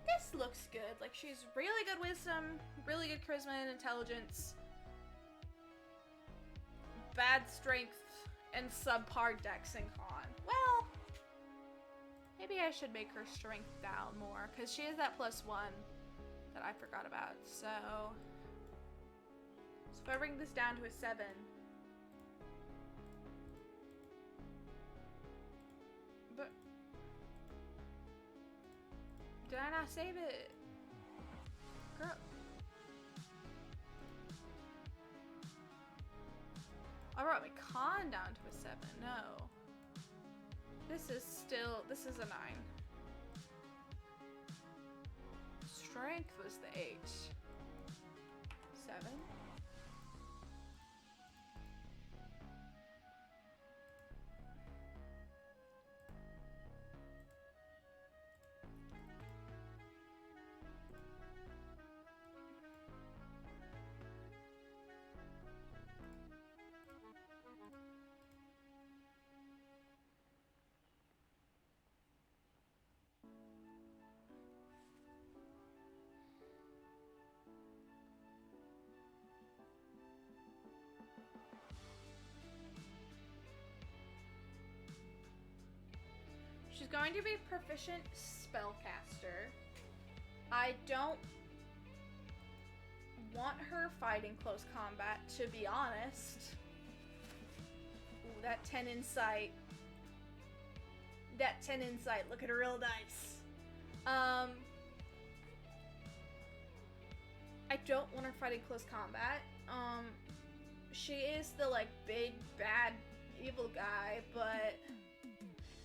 This looks good. Like, she's really good wisdom, really good charisma and intelligence, bad strength, and subpar dex and con. Well, maybe I should make her strength down more, because she has that +1 that I forgot about. So if I bring this down to a 7, but did I not save it? Girl. I brought my con down to a 7. No. This is a 9. Strength was the 8. 7. She's going to be proficient spellcaster. I don't want her fighting close combat, to be honest. Ooh, that 10 insight. That 10 insight. Look at her real dice. I don't want her fighting close combat. She is the, like, big, bad, evil guy, but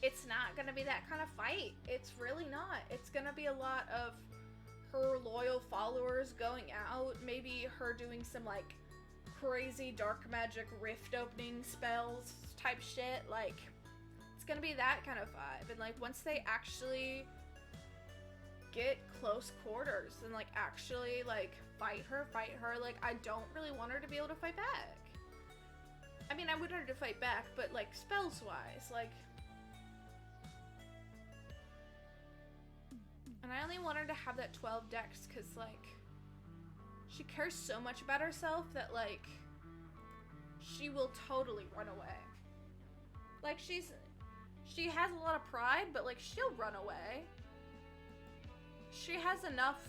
it's not gonna be that kind of fight. It's really not. It's gonna be a lot of her loyal followers going out, maybe her doing some, like, crazy dark magic rift opening spells type shit. Like, it's gonna be that kind of vibe. And, like, once they actually get close quarters and, like, actually, like, fight her, like, I don't really want her to be able to fight back. I mean, I would want her to fight back, but, like, spells wise, like, and I only want her to have that 12 dex because, like, she cares so much about herself that, like, she will totally run away. Like, she has a lot of pride, but, like, she'll run away. She has enough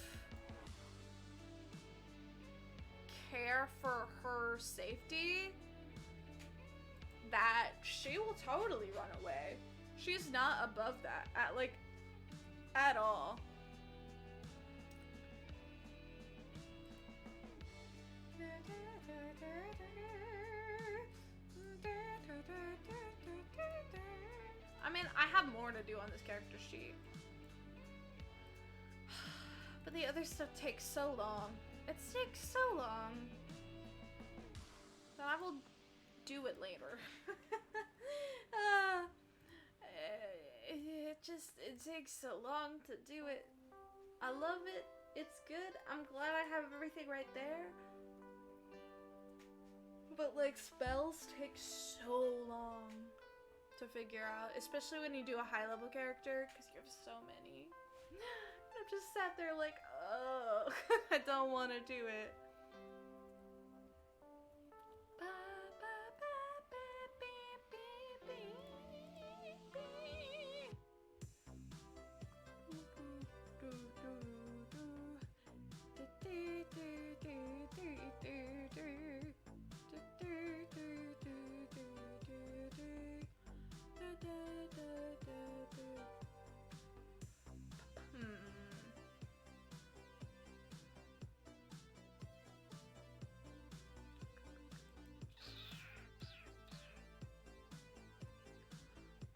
care for her safety that she will totally run away. She's not above that at all. I mean, I have more to do on this character sheet. But the other stuff takes so long. It takes so long. That I will do it later. It takes so long to do it. I love it. It's good. I'm glad I have everything right there. But like spells take so long to figure out, especially when you do a high level character, because you have so many. I just sat there like, oh, I don't want to do it.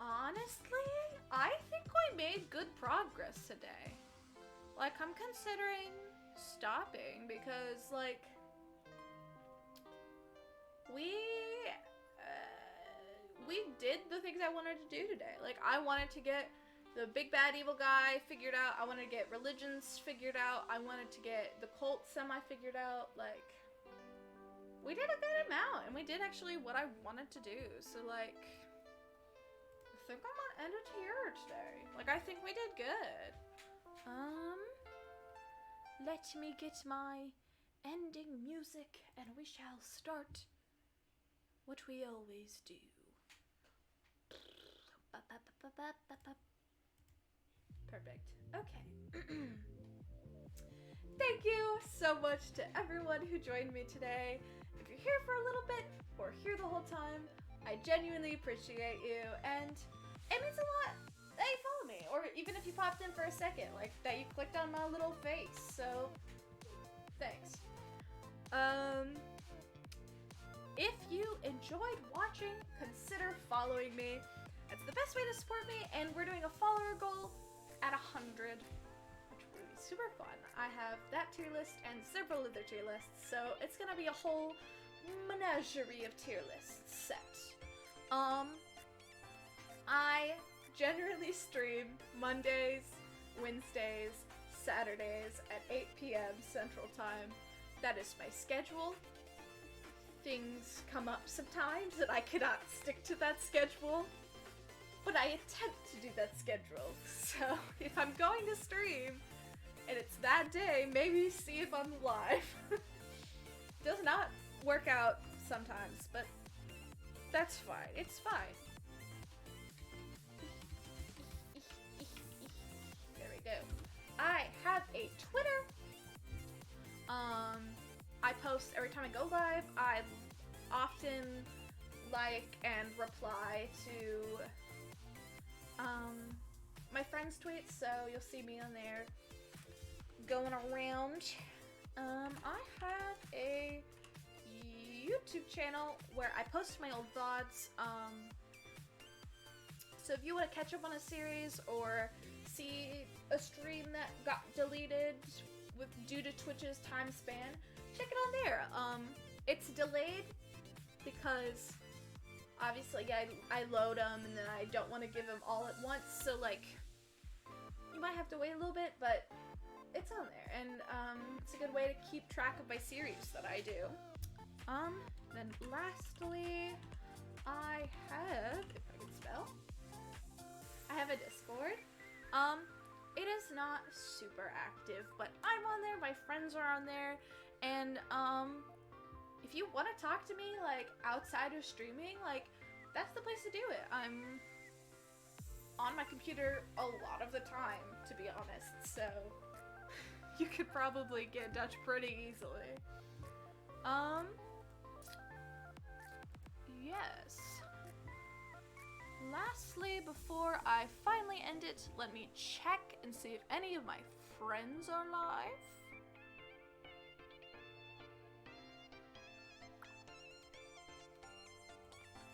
Honestly, I think we made good progress today. Like, I'm considering stopping because, like, we did the things I wanted to do today. Like, I wanted to get the big bad evil guy figured out. I wanted to get religions figured out. I wanted to get the cult semi-figured out. Like, we did a good amount, and we did actually what I wanted to do. So, like, I think I'm gonna end it here today. Like, I think we did good. Let me get my ending music, and we shall start what we always do. Perfect. Okay. Thank you so much to everyone who joined me today. If you're here for a little bit or here the whole time, I genuinely appreciate you, and it means a lot that you follow me, or even if you popped in for a second, like that you clicked on my little face. So, thanks. If you enjoyed watching, consider following me. It's the best way to support me, and we're doing a follower goal at 100, which will be super fun. I have that tier list and several other tier lists, so it's gonna be a whole menagerie of tier lists set. I generally stream Mondays, Wednesdays, Saturdays at 8 p.m. Central Time. That is my schedule. Things come up sometimes and I cannot stick to that schedule, but I attempt to do that schedule. So if I'm going to stream and it's that day, maybe see if I'm live. Does not work out sometimes, but that's fine. It's fine. There we go. I have a Twitter. I post every time I go live. I often like and reply to my friends' tweets, so you'll see me on there going around. I have a YouTube channel where I post my old Vods. So if you want to catch up on a series or see a stream that got deleted due to Twitch's time span, check it on there. It's delayed because obviously I load them and then I don't want to give them all at once, so like you might have to wait a little bit, but it's on there, and it's a good way to keep track of my series that I do. Then lastly, I have, if I can spell, I have a Discord. It is not super active, but I'm on there, my friends are on there, and if you want to talk to me like outside of streaming, like that's the place to do it. I'm on my computer a lot of the time, to be honest, so you could probably get in touch pretty easily. Yes. lastly, before I finally end it, let me check and see if any of my friends are live.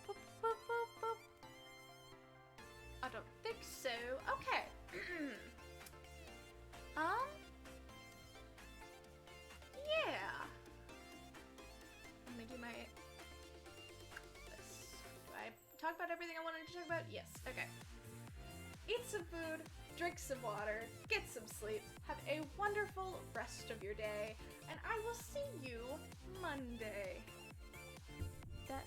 Boop, boop, boop, boop. I don't think so. Okay. Yeah. Let me do my this. I talk about everything I wanted to talk about? Yes. Okay. Eat some food, drink some water, get some sleep, have a wonderful rest of your day, and I will see you Monday. That